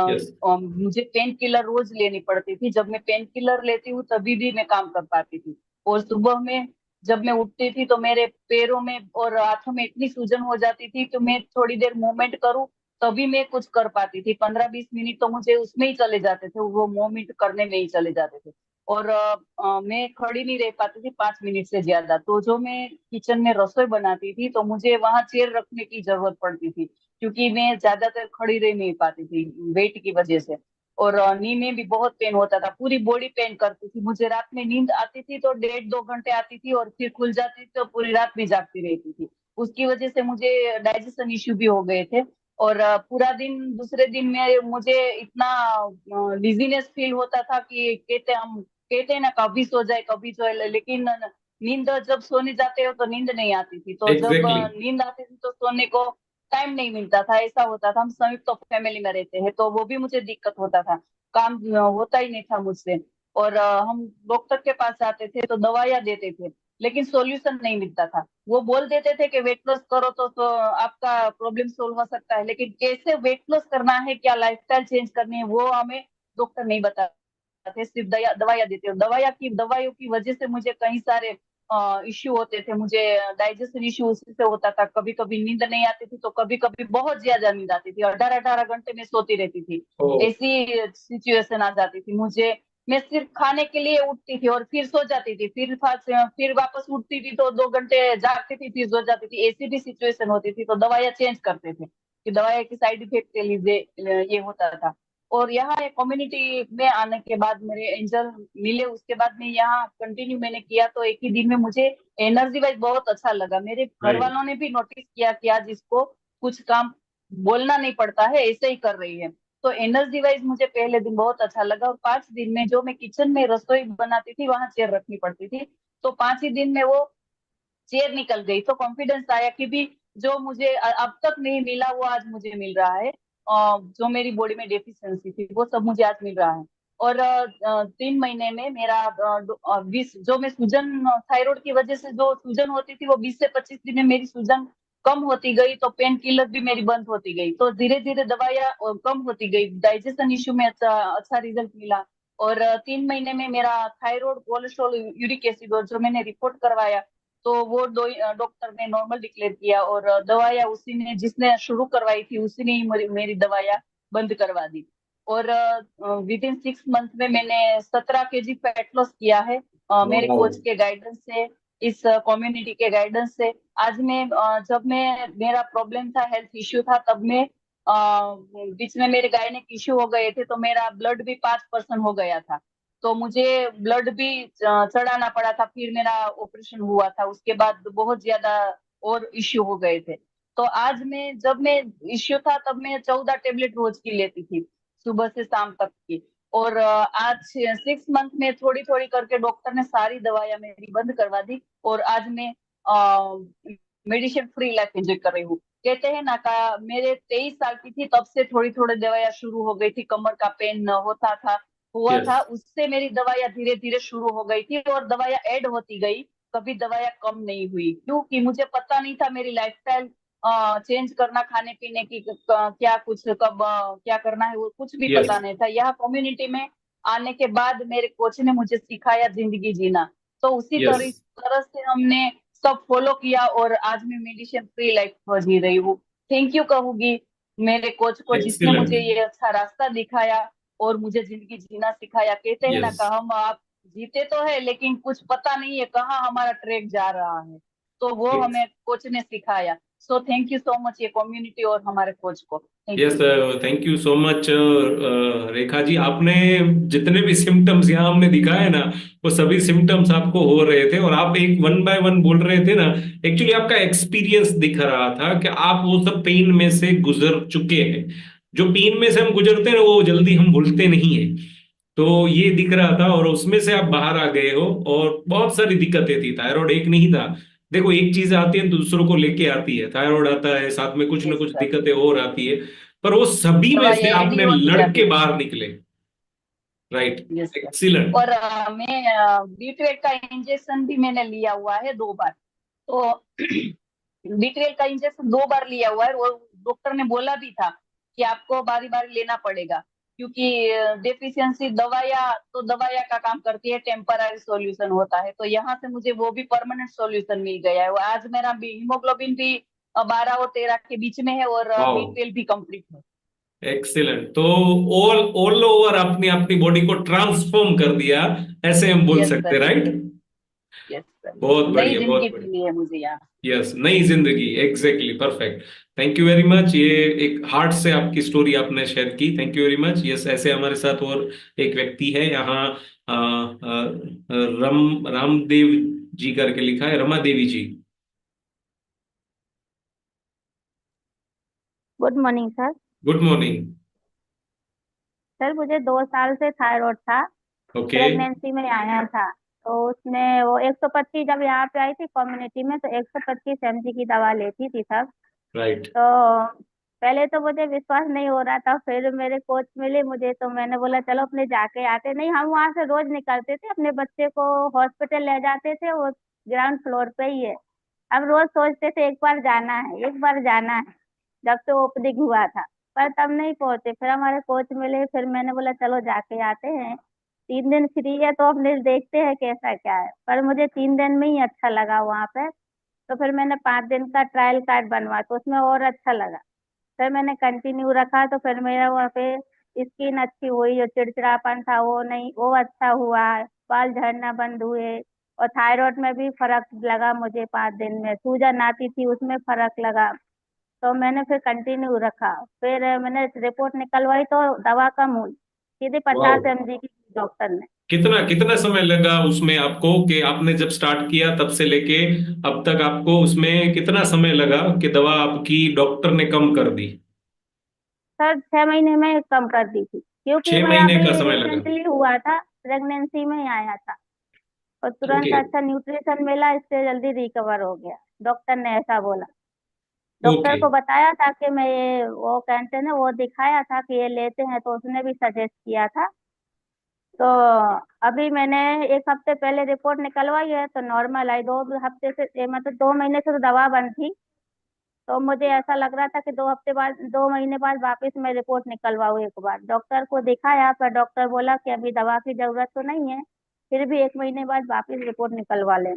यस। मुझे पेन किलर रोज लेनी पड़ती थी, जब मैं पेन किलर लेती हूँ तभी भी मैं काम कर पाती थी। और सुबह में जब मैं उठती थी तो मेरे पैरों में और हाथों में इतनी सूजन हो जाती थी तो मैं थोड़ी देर मूवमेंट करूँ तभी मैं कुछ कर पाती थी। 15-20 मिनट तो मुझे उसमें ही चले जाते थे, वो मूवमेंट करने में ही चले जाते थे और मैं खड़ी नहीं रह पाती थी 5 मिनट से ज्यादा। तो जो मैं किचन में रसोई बनाती थी तो मुझे वहां चेयर रखने की जरूरत पड़ती थी, क्योंकि मैं ज्यादातर खड़ी रह नहीं पाती थी वेट की वजह से। और नी में भी बहुत पेन होता था, पूरी बॉडी पेन करती थी, मुझे रात में नींद आती थी तो 1.5-2 घंटे आती थी और फिर खुल जाती थी तो पूरी रात भी जागती रहती थी। उसकी वजह से मुझे डाइजेशन इश्यू भी हो गए थे और पूरा दिन दूसरे दिन में मुझे इतना डिजीनेस फील होता था कि कहते हैं ना कभी सो जाए कभी सो जाए, लेकिन नींद जब सोने जाते हो तो नींद नहीं आती थी, तो जब एग्जैक्टली। नींद आती थी तो सोने को टाइम नहीं मिलता था, ऐसा होता था। हम संयुक्त तो फैमिली में रहते हैं तो वो भी मुझे दिक्कत होता था, काम होता ही नहीं था मुझसे। और हम डॉक्टर के पास जाते थे तो दवाइयां देते थे लेकिन सॉल्यूशन नहीं मिलता था। वो बोल देते थे कि वेट लॉस करो तो आपका प्रॉब्लम सोल्व हो सकता है, लेकिन कैसे वेट लॉस करना है, क्या लाइफस्टाइल चेंज करनी है, वो हमें डॉक्टर नहीं बता थे, सिर्फ दवाइयाँ देते हो। दवाइयों की वजह से मुझे कई सारे इश्यू होते थे, मुझे डाइजेशन इश्यू उसी से होता था, कभी कभी नींद नहीं आती थी तो कभी कभी बहुत ज्यादा नींद आती थी, 18-18 घंटे में सोती रहती थी। ओ। ऐसी सिचुएशन आ जाती थी मुझे। मैं सिर्फ खाने के लिए उठती थी और फिर सो जाती थी, फिर वापस उठती थी तो 2 घंटे जागती थी फिर सो जाती थी, ऐसी भी सिचुएशन होती थी। तो दवाइयाँ चेंज करते थे कि दवाई की साइड इफेक्ट के लिए ये होता था। और यहाँ एक कम्युनिटी में आने के बाद मेरे एंजल मिले, उसके बाद में यहाँ कंटिन्यू मैंने किया तो एक ही दिन में मुझे एनर्जी वाइज बहुत अच्छा लगा। मेरे घर राइट। वालों ने भी नोटिस किया कि आज इसको कुछ काम बोलना नहीं पड़ता है, ऐसे ही कर रही है। तो एनर्जी वाइज मुझे पहले दिन बहुत अच्छा लगा और 5 दिन में जो मैं किचन में रसोई बनाती थी वहां चेयर रखनी पड़ती थी, तो 5 ही दिन में वो चेयर निकल गई। तो कॉन्फिडेंस आया कि भी जो मुझे अब तक नहीं मिला वो आज मुझे मिल रहा है। जो मेरी बॉडी में डेफिशिएंसी थी वो सब मुझे आज मिल रहा है। और 3 महीने में मेरा जो मैं सूजन थायराइड की वजह से जो सूजन होती थी वो 20 से 25 दिन में मेरी सूजन कम होती गई, तो पेन किलर भी मेरी बंद होती गई, तो धीरे धीरे दवाइयाँ कम होती गई, डाइजेशन इश्यू में अच्छा अच्छा रिजल्ट मिला। और 3 महीने में मेरा थायराइड, कोलेस्ट्रॉल, यूरिक एसिड और जो मैंने रिपोर्ट करवाया तो वो दो डॉक्टर ने नॉर्मल डिक्लेयर किया और दवाइयाँ उसी ने जिसने शुरू करवाई थी उसी ने ही मेरी दवाइयाँ बंद करवा दी। और विद इन 6 मंथ में मैंने 17 kg फैट लॉस किया है, मेरे वाओ। कोच के गाइडेंस से, इस कम्युनिटी के गाइडेंस से। आज मैं जब मैं मेरा प्रॉब्लम था, हेल्थ इश्यू था, तब मैं बीच में मेरे गायनेक इश्यू हो गए थे तो मेरा ब्लड भी 5% हो गया था, तो मुझे ब्लड भी चढ़ाना पड़ा था, फिर मेरा ऑपरेशन हुआ था, उसके बाद बहुत ज्यादा और इश्यू हो गए थे। तो आज मैं जब मैं इश्यू था तब मैं 14 टेबलेट रोज की लेती थी, सुबह से शाम तक की। और आज 6 मंथ में थोड़ी थोड़ी करके डॉक्टर ने सारी दवाइयां मेरी बंद करवा दी और आज मैं मेडिसिन फ्री लाइफ एंजॉय कर रही हूँ। कहते हैं ना का मेरे 23 साल की थी तब से थोड़ी थोड़ी दवाइयां शुरू हो गई थी, कमर का पेन हुआ यस। था, उससे मेरी दवाइयां धीरे धीरे शुरू हो गई थी और दवाइयां ऐड होती गई, कभी दवाइयां कम नहीं हुई, क्योंकि मुझे पता नहीं था मेरी लाइफस्टाइल चेंज करना, खाने पीने की क्या कुछ कब क्या करना है वो कुछ भी यस। पता नहीं था। यह कम्युनिटी में आने के बाद मेरे कोच ने मुझे सिखाया जिंदगी जीना, तो उसी यस। तरह से हमने सब फॉलो किया और आज मैं मेडिसिन फ्री लाइफ जी रही हूँ। थैंक यू कहूंगी मेरे कोच को जिसने एक्सीलेंट। मुझे ये अच्छा रास्ता दिखाया और मुझे जिंदगी जीना सिखाया। कहते हैं ना यस। कि हम आप जीते तो है लेकिन कुछ पता नहीं है कहाँ हमारा ट्रैक जा रहा है, तो वो हमें कोच ने सिखाया। So thank you so much ये कम्युनिटी और हमारे कोच को, thank yes, you. Thank you so much Rekha ji. आपने जितने भी सिम्टम्स यहाँ हमने दिखाए ना, वो सभी सिम्टम्स आपको हो रहे थे, और आप एक वन बाय वन बोल रहे थे ना। एक्चुअली आपका एक्सपीरियंस दिख रहा था कि आप वो सब पेन में से गुजर चुके हैं। जो पेन में से हम गुजरते हैं ना, वो जल्दी हम भूलते नहीं है। तो ये दिख रहा था, और उसमें से आप बाहर आ गए हो। और बहुत सारी दिक्कतें थी, थायराइड एक नहीं था। देखो, एक चीज आती है तो दूसरों को लेके आती है। थायराइड आता है, साथ में कुछ ना यस कुछ सर। दिक्कतें और आती है। पर वो सभी में दवाई से एडी आपने होती लड़ के जाती है। बाहर निकले। राइट। Yes sir. एक्सीलेंट। और मैं B12 का इंजेक्शन भी मैंने लिया हुआ है 2 बार। तो B12 का इंजेक्शन 2 बार लिया हुआ है। वो डॉक्टर ने बोला भी था कि आपको बारी बारी लेना पड़ेगा, क्योंकि डेफिशिएंसी दवाइयाँ तो दवाइयाँ का काम करती है, टेम्पररी सॉल्यूशन होता है। तो यहाँ से मुझे वो भी परमानेंट सॉल्यूशन मिल गया है। वो आज मेरा भी हीमोग्लोबिन भी 12 और 13 के बीच में है, और वाओ। B12 भी कंप्लीट है। एक्सीलेंट। तो ऑल ऑल ओवर आपने अपनी बॉडी को ट्रांसफॉर्म कर दिया, ऐसे हम बोल यस सकते, सर। राइट। Yes sir. बहुत नई बढ़िया, बहुत जिंदगी बढ़िया। मिली है मुझे यहाँ। यस, नई जिंदगी, exactly, perfect. Thank you very much. ये एक हार्ट से आपकी स्टोरी आपने शेयर की, thank you very much. Yes, ऐसे हमारे साथ और एक व्यक्ति है यहाँ, रामदेव जी करके लिखा है, Rama Devi ji. Good morning sir. Good morning. Sir मुझे 2 साल से थायराइड था। ओके। प्रेगनेंसी में आया था। तो उसमें वो 125, जब यहाँ पे आई थी कम्युनिटी में, तो 125 mg की दवा लेती थी सब। राइट। तो पहले तो मुझे विश्वास नहीं हो रहा था, फिर मेरे कोच मिले मुझे, तो मैंने बोला चलो अपने जाके आते। नहीं, हम वहाँ से रोज निकलते थे, अपने बच्चे को हॉस्पिटल ले जाते थे, वो ग्राउंड फ्लोर पे ही है। हम रोज सोचते थे एक बार जाना है, एक बार जाना है, जब से ओपनिंग हुआ था। पर तब नहीं पहुंचे, फिर हमारे कोच मिले, फिर मैंने बोला चलो जाके आते हैं। 3 दिन फ्री है तो अपने देखते हैं कैसा क्या है। पर मुझे 3 दिन में ही अच्छा लगा वहाँ पे। तो फिर मैंने 5 दिन का ट्रायल कार्ड बनवा, तो उसमें और अच्छा लगा। फिर मैंने कंटिन्यू रखा, तो फिर मेरा वहाँ पे स्किन अच्छी हुई, जो चिड़चिड़ापन था वो नहीं, वो अच्छा हुआ। बाल झड़ना बंद हुए। और थायराइड में भी फर्क लगा मुझे, 5 दिन में सूजन आती थी उसमें फर्क लगा। तो मैंने फिर कंटिन्यू रखा। फिर मैंने रिपोर्ट निकलवाई तो दवा कम हुई, सीधे वाओ। 50 mg की डॉक्टर ने। कितना कितना समय लगा उसमें आपको, कि आपने जब स्टार्ट किया तब से लेके अब तक आपको उसमें कितना समय लगा कि दवा आपकी डॉक्टर ने कम कर दी? सर 6 महीने में कम कर दी थी, क्योंकि छह मेरा महीने अभी का समय लगा। रिसेंटली हुआ था, प्रेगनेंसी में ही आया था। और तुरंत ओके। अच्छा न्यूट्रिशन मिला, इससे जल्दी रिकवर हो गया, डॉक्टर ने ऐसा बोला। Doctor okay. को बताया था कि मैं ये वो कहते हैं ना, वो दिखाया था कि ये लेते हैं, तो उसने भी सजेस्ट किया था। तो अभी मैंने 1 हफ्ते पहले रिपोर्ट निकलवाई है, तो नॉर्मल आई। 2 हफ्ते से मतलब 2 महीने से तो दवा बंद थी। तो मुझे ऐसा लग रहा था कि 2 हफ्ते बाद, 2 महीने बाद वापस मैं रिपोर्ट निकलवाऊँ एक बार। डॉक्टर को दिखाया, पर डॉक्टर बोला कि अभी दवा की जरूरत तो नहीं है, फिर भी 1 महीने बाद वापस रिपोर्ट निकलवा लें।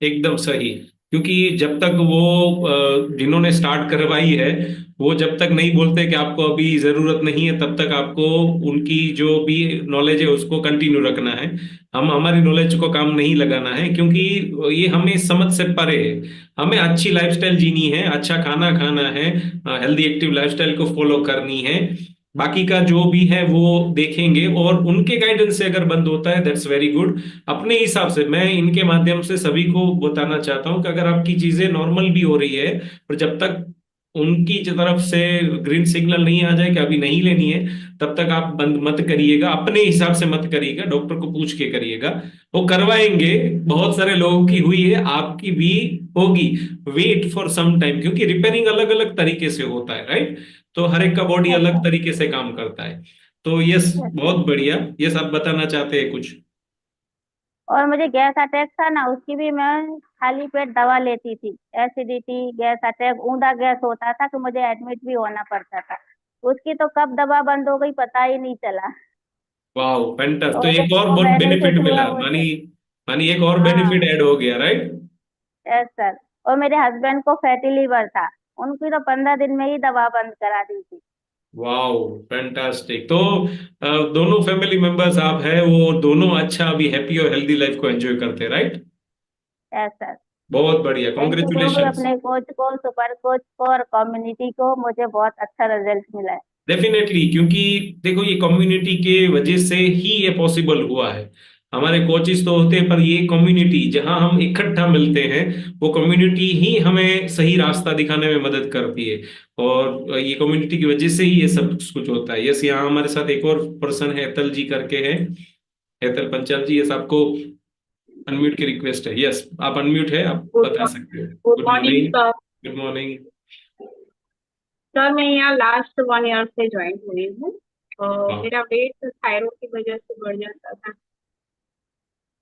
एकदम सही। क्योंकि जब तक वो जिन्होंने स्टार्ट करवाई है, वो जब तक नहीं बोलते कि आपको अभी जरूरत नहीं है, तब तक आपको उनकी जो भी नॉलेज है उसको कंटिन्यू रखना है। हम हमारी नॉलेज को काम नहीं लगाना है, क्योंकि ये हमें समझ से परे है। हमें अच्छी लाइफस्टाइल जीनी है, अच्छा खाना खाना है, हेल्दी एक्टिव लाइफस्टाइल को फॉलो करनी है। बाकी का जो भी है वो देखेंगे, और उनके गाइडेंस से अगर बंद होता है, दैट्स वेरी गुड। अपने हिसाब से मैं इनके माध्यम से सभी को बताना चाहता हूं कि अगर आपकी चीजें नॉर्मल भी हो रही है, पर जब तक उनकी तरफ से ग्रीन सिग्नल नहीं आ जाए कि अभी नहीं लेनी है, तब तक आप बंद मत करिएगा। अपने हिसाब से मत करिएगा, डॉक्टर को पूछ के करिएगा। वो करवाएंगे, बहुत सारे लोगों की हुई है, आपकी भी होगी। वेट फॉर सम टाइम, क्योंकि रिपेयरिंग अलग अलग तरीके से होता है, राइट। तो हर एक का बॉडी अलग अच्छा। तरीके से काम करता है। तो यस, अच्छा। बहुत बढ़िया। यस, आप बताना चाहते हैं कुछ? और मुझे गैस अटैक था ना, उसकी भी मैं खाली पेट दवा लेती थी। एसिडिटी, गैस अटैक, ऊंधा गैस होता था कि मुझे एडमिट भी होना पड़ता था। उसकी तो कब दवा बंद हो गई पता ही नहीं चला। वाह, फैंटास्टिक। तो तो एक और वो बहुत बेनिफिट बेनिफिट हुआ मिला, मानी मुझे। मानी एक और बेनिफिट हाँ। ऐड हो गया, राइट। Yes sir. और मेरे हस्बैंड को फैटी लीवर था, उनकी तो 15 दिन में ही दवा बंद करा दी थी। Wow, fantastic. तो दोनों फैमिली मेंबर्स आप हैं वो दोनों अच्छा अभी हैप्पी और हेल्दी लाइफ को एंजॉय करते हैं, राइट? सर बहुत बढ़िया, थैंक यू तो कॉन्ग्रेचुलेशंस। अपने कोच को, सुपर कोच को और कम्युनिटी को, मुझे बहुत अच्छा रिजल्ट मिला है। डेफिनेटली, क्योंकि देखो ये कम्युनिटी के वजह से ही ये पॉसिबल हुआ है। हमारे कोचेस तो होते हैं, पर ये कम्युनिटी जहां हम इकट्ठा मिलते हैं, वो कम्युनिटी ही हमें सही रास्ता दिखाने में मदद करती है। और ये कम्युनिटी की वजह से ही ये सब कुछ होता है। यस, यहाँ हमारे साथ एक और पर्सन है, एतल जी करके है, एतल पंचाल जी। यस, आपको अनम्यूट की रिक्वेस्ट है। यस, आप अनम्यूट है, आप बता सकते हो। Good good morning morning. Sir. Good morning. Sir मैं यहाँ लास्ट 1 ईयर से ज्वाइन हुई हूँ। हाँ। मेरा वेट थायराइड की वजह से बढ़ जाता था।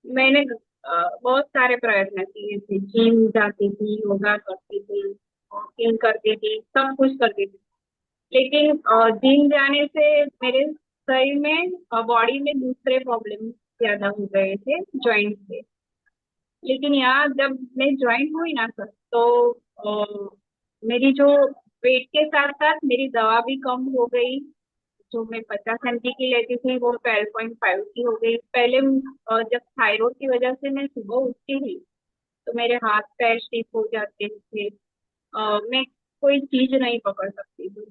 मैंने बहुत सारे प्रयत्न किए थे, जिम जाती थी, योगा करती थी, वॉकिंग करती थी, सब कुछ करती थी। लेकिन जिम जाने से मेरे शरीर में, बॉडी में दूसरे प्रॉब्लम ज्यादा हो गए थे जॉइंट से। लेकिन यहाँ जब मैं ज्वाइन हुई ना सर, तो मेरी जो वेट के साथ साथ मेरी दवा भी कम हो गई। जो मैं 50 mg की लेती थी वो 12.5 की हो गई। पहले जब थायराइड की वजह से मैं सुबह उठती थी तो मेरे हाथ पैर स्टिफ हो जाते थे। मैं कोई चीज नहीं पकड़ सकती थी।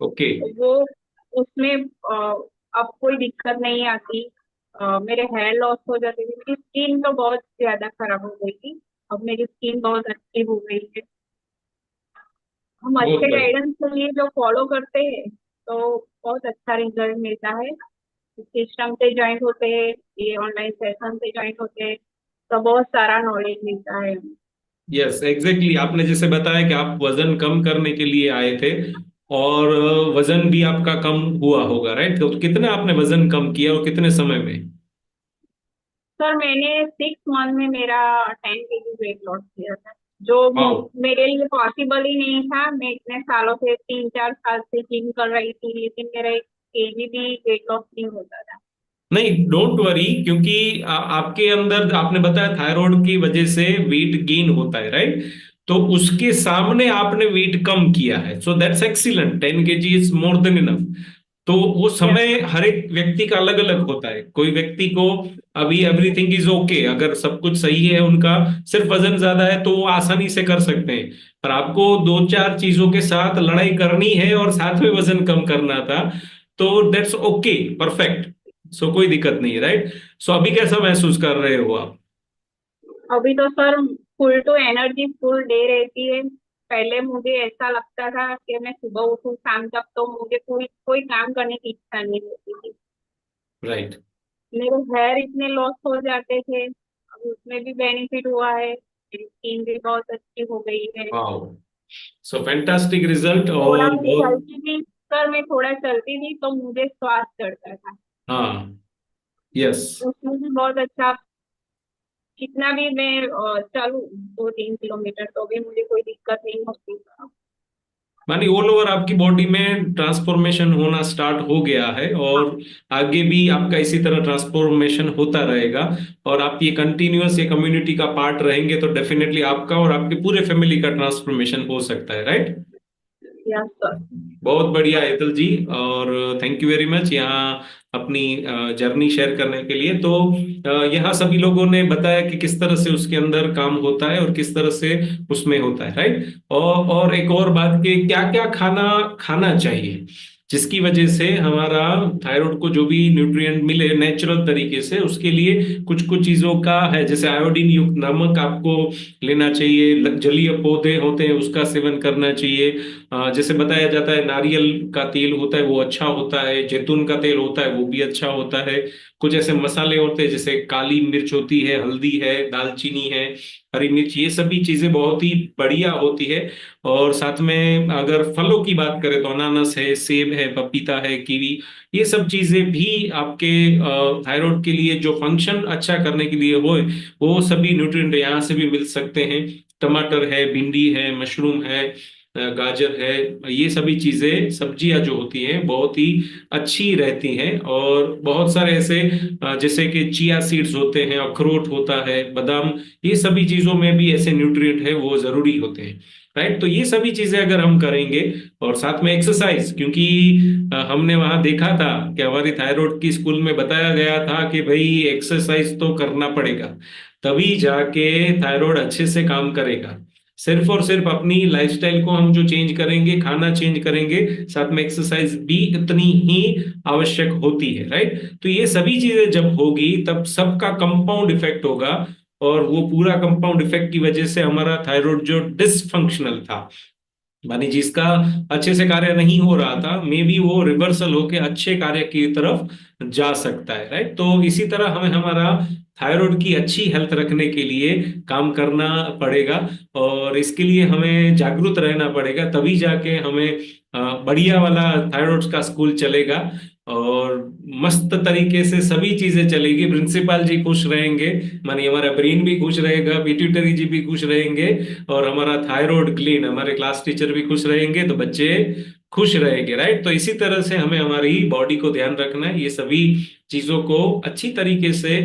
ओके। वो उसमें अब कोई दिक्कत नहीं आती। मेरे हेयर लॉस हो जाते थे। मेरी स्किन तो बहुत ज्यादा खराब हो गई थी। अब मेरी स्किन बहुत अच्छी हो गई है। हम बहुत अच्छे बढ़िया। गाइडेंस के लिए जो फॉलो करते हैं तो बहुत अच्छा रिजल्ट मिलता है। सिस्टम से ज्वाइन होते हैं, ये ऑनलाइन सेशन से ज्वाइन होते हैं, तो बहुत सारा नॉलेज मिलता है। Yes, exactly. आपने जैसे बताया कि आप वजन कम करने के लिए आए थे, और वजन भी आपका कम हुआ होगा, राइट? तो कितना आपने वजन कम किया और कितने समय में? सर मैंने 6 मंथ में मेरा 10 kg वेट लॉस किया था, जो वाओ। मेरे लिए पॉसिबल ही नहीं था। मैं इतने सालों से, 3-4 साल से जिम कर रही थी, लेकिन मेरा 1 kg भी वेट लॉस नहीं होता था। नहीं, डोंट वरी, क्योंकि आपके अंदर आपने बताया थायराइड की वजह से वेट गेन होता है, राइट? तो उसके सामने आपने वेट कम किया है, so that's excellent. 10 kg is more than enough. तो वो यस। समय हर एक व्यक्ति का अलग अलग होता है। कोई व्यक्ति को अभी एवरीथिंग इज ओके, अगर सब कुछ सही है उनका, सिर्फ वजन ज्यादा है तो वो आसानी से कर सकते हैं। पर आपको दो चार चीजों के साथ लड़ाई करनी है और साथ में वजन कम करना था, तो दैट्स ओके, परफेक्ट। सो कोई दिक्कत नहीं है, राइट? सो अभी कैसा महसूस कर रहे हो आप? अभी तो sir full to energy full day रहती है। पहले मुझे ऐसा लगता था कि मैं सुबह उठूं शाम तक तो मुझे कोई कोई काम करने की इच्छा नहीं होती थी। राइट। मेरे हेयर इतने लॉस हो जाते थे, अब उसमें भी बेनिफिट हुआ है। मेरी स्किन भी बहुत अच्छी हो गई है। वाओ, सो फैंटास्टिक रिजल्ट। थोड़ा और मैं बहुत। चलती थी सर, मैं थोड़ा चलती थी तो मुझे श्वास चढ़ता था। हाँ। यस। उसमें भी बहुत अच्छा। कितना भी मैं चलूं 2-3 किलोमीटर तो भी मुझे कोई दिक्कत नहीं होती। मानी ऑल ओवर आपकी बॉडी में ट्रांसफॉर्मेशन होना स्टार्ट हो गया है, हाँ। और आगे भी आपका इसी तरह ट्रांसफॉर्मेशन होता रहेगा। और आप ये कंटिन्यूअस ये कम्युनिटी का पार्ट रहेंगे तो डेफिनेटली आपका और आपके पूरे फैमिली का ट्रांसफॉर्मेशन हो सकता है, राइट? Yes sir. बहुत बढ़िया हेतल जी, और थैंक यू वेरी मच यहाँ अपनी जर्नी शेयर करने के लिए। तो यहाँ सभी लोगों ने बताया कि किस तरह से उसके अंदर काम होता है और किस तरह से उसमें होता है, राइट? और एक और बात कि क्या क्या खाना खाना चाहिए जिसकी वजह से हमारा थायराइड को जो भी न्यूट्रिएंट मिले नेचुरल तरीके से, उसके लिए कुछ कुछ चीजों का है। जैसे आयोडीन युक्त नमक आपको लेना चाहिए, जलीय पौधे होते हैं उसका सेवन करना चाहिए। जैसे बताया जाता है नारियल का तेल होता है वो अच्छा होता है, जैतून का तेल होता है वो भी अच्छा होता है। कुछ ऐसे मसाले होते हैं जैसे काली मिर्च होती है, हल्दी है, दालचीनी है, हरी मिर्च, ये सभी चीजें बहुत ही बढ़िया होती है। और साथ में अगर फलों की बात करें तो अनानास है, सेब है, पपीता है, कीवी, ये सब चीजें भी आपके थायराइड के लिए जो फंक्शन अच्छा करने के लिए हो, वो सभी न्यूट्रिएंट यहाँ से भी मिल सकते हैं। टमाटर है, भिंडी है, मशरूम है, गाजर है, ये सभी चीजें सब्जियां जो होती हैं बहुत ही अच्छी रहती हैं। और बहुत सारे ऐसे जैसे कि चिया सीड्स होते हैं, अखरोट होता है, बादाम, ये सभी चीजों में भी ऐसे न्यूट्रिएंट है वो जरूरी होते हैं। राइट। तो ये सभी चीजें अगर हम करेंगे और साथ में एक्सरसाइज, क्योंकि हमने वहां देखा था कि हमारी थायराइड की स्कूल में बताया गया था कि भाई एक्सरसाइज तो करना पड़ेगा, तभी जाके थायराइड अच्छे से काम करेगा। सिर्फ और सिर्फ अपनी लाइफस्टाइल को हम जो चेंज करेंगे, खाना चेंज करेंगे, साथ में एक्सरसाइज भी इतनी ही आवश्यक होती है, राइट। तो ये सभी चीजें जब होगी तब सबका कंपाउंड इफेक्ट होगा, और वो पूरा कंपाउंड इफेक्ट की वजह से हमारा थायराइड जो डिसफंक्शनल था, मानी जिसका अच्छे से कार्य नहीं हो रहा था, मे बी वो रिवर्सल होके अच्छे कार्य की तरफ जा सकता है, राइट। तो इसी तरह हमें हमारा थायराइड की अच्छी हेल्थ रखने के लिए काम करना पड़ेगा, और इसके लिए हमें जागरूक रहना पड़ेगा, तभी जाके हमें बढ़िया वाला थायराइड का स्कूल चलेगा और मस्त तरीके से सभी चीजें चलेगी। प्रिंसिपल जी खुश रहेंगे, मानी हमारा ब्रेन भी खुश रहेगा, पिट्यूटरी जी भी खुश रहेंगे, और हमारा थायराइड क्लीन, हमारे क्लास टीचर भी खुश रहेंगे, तो बच्चे खुश रहेंगे, राइट। तो इसी तरह से हमें हमारी बॉडी को ध्यान रखना है, ये सभी चीजों को अच्छी तरीके से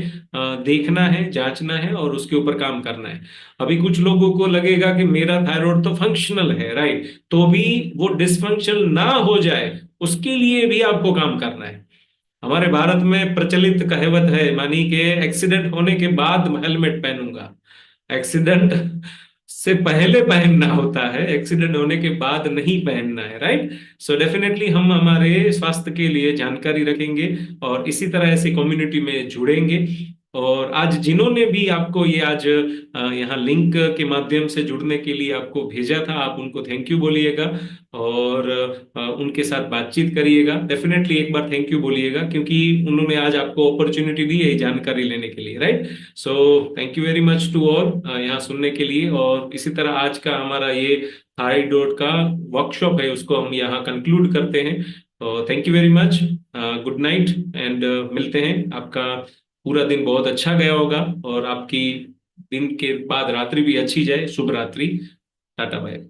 देखना है, जांचना है और उसके ऊपर काम करना है। अभी कुछ लोगों को लगेगा कि मेरा थायराइड तो फंक्शनल है, राइट, तो भी वो डिसफंक्शनल ना हो जाए उसके लिए भी आपको काम करना है। हमारे भारत में प्रचलित कहावत है, मानी के एक्सीडेंट होने के बाद हेलमेट पहनूंगा, एक्सीडेंट से पहले पहनना होता है, एक्सीडेंट होने के बाद नहीं पहनना है, राइट। सो डेफिनेटली हम हमारे स्वास्थ्य के लिए जानकारी रखेंगे और इसी तरह ऐसी कम्युनिटी में जुड़ेंगे। और आज जिन्होंने भी आपको ये आज यहाँ लिंक के माध्यम से जुड़ने के लिए आपको भेजा था, आप उनको थैंक यू बोलिएगा और उनके साथ बातचीत करिएगा। डेफिनेटली एक बार थैंक यू बोलिएगा, क्योंकि उन्होंने आज आपको अपॉर्चुनिटी दी है जानकारी लेने के लिए, right. So thank you very much to all यहाँ सुनने के लिए। और इसी तरह आज का हमारा ये थायराइड का वर्कशॉप है उसको हम यहाँ कंक्लूड करते हैं। तो thank you very much, good night and मिलते हैं। आपका पूरा दिन बहुत अच्छा गया होगा और आपकी दिन के बाद रात्रि भी अच्छी जाए। शुभ रात्रि, टाटा बाय।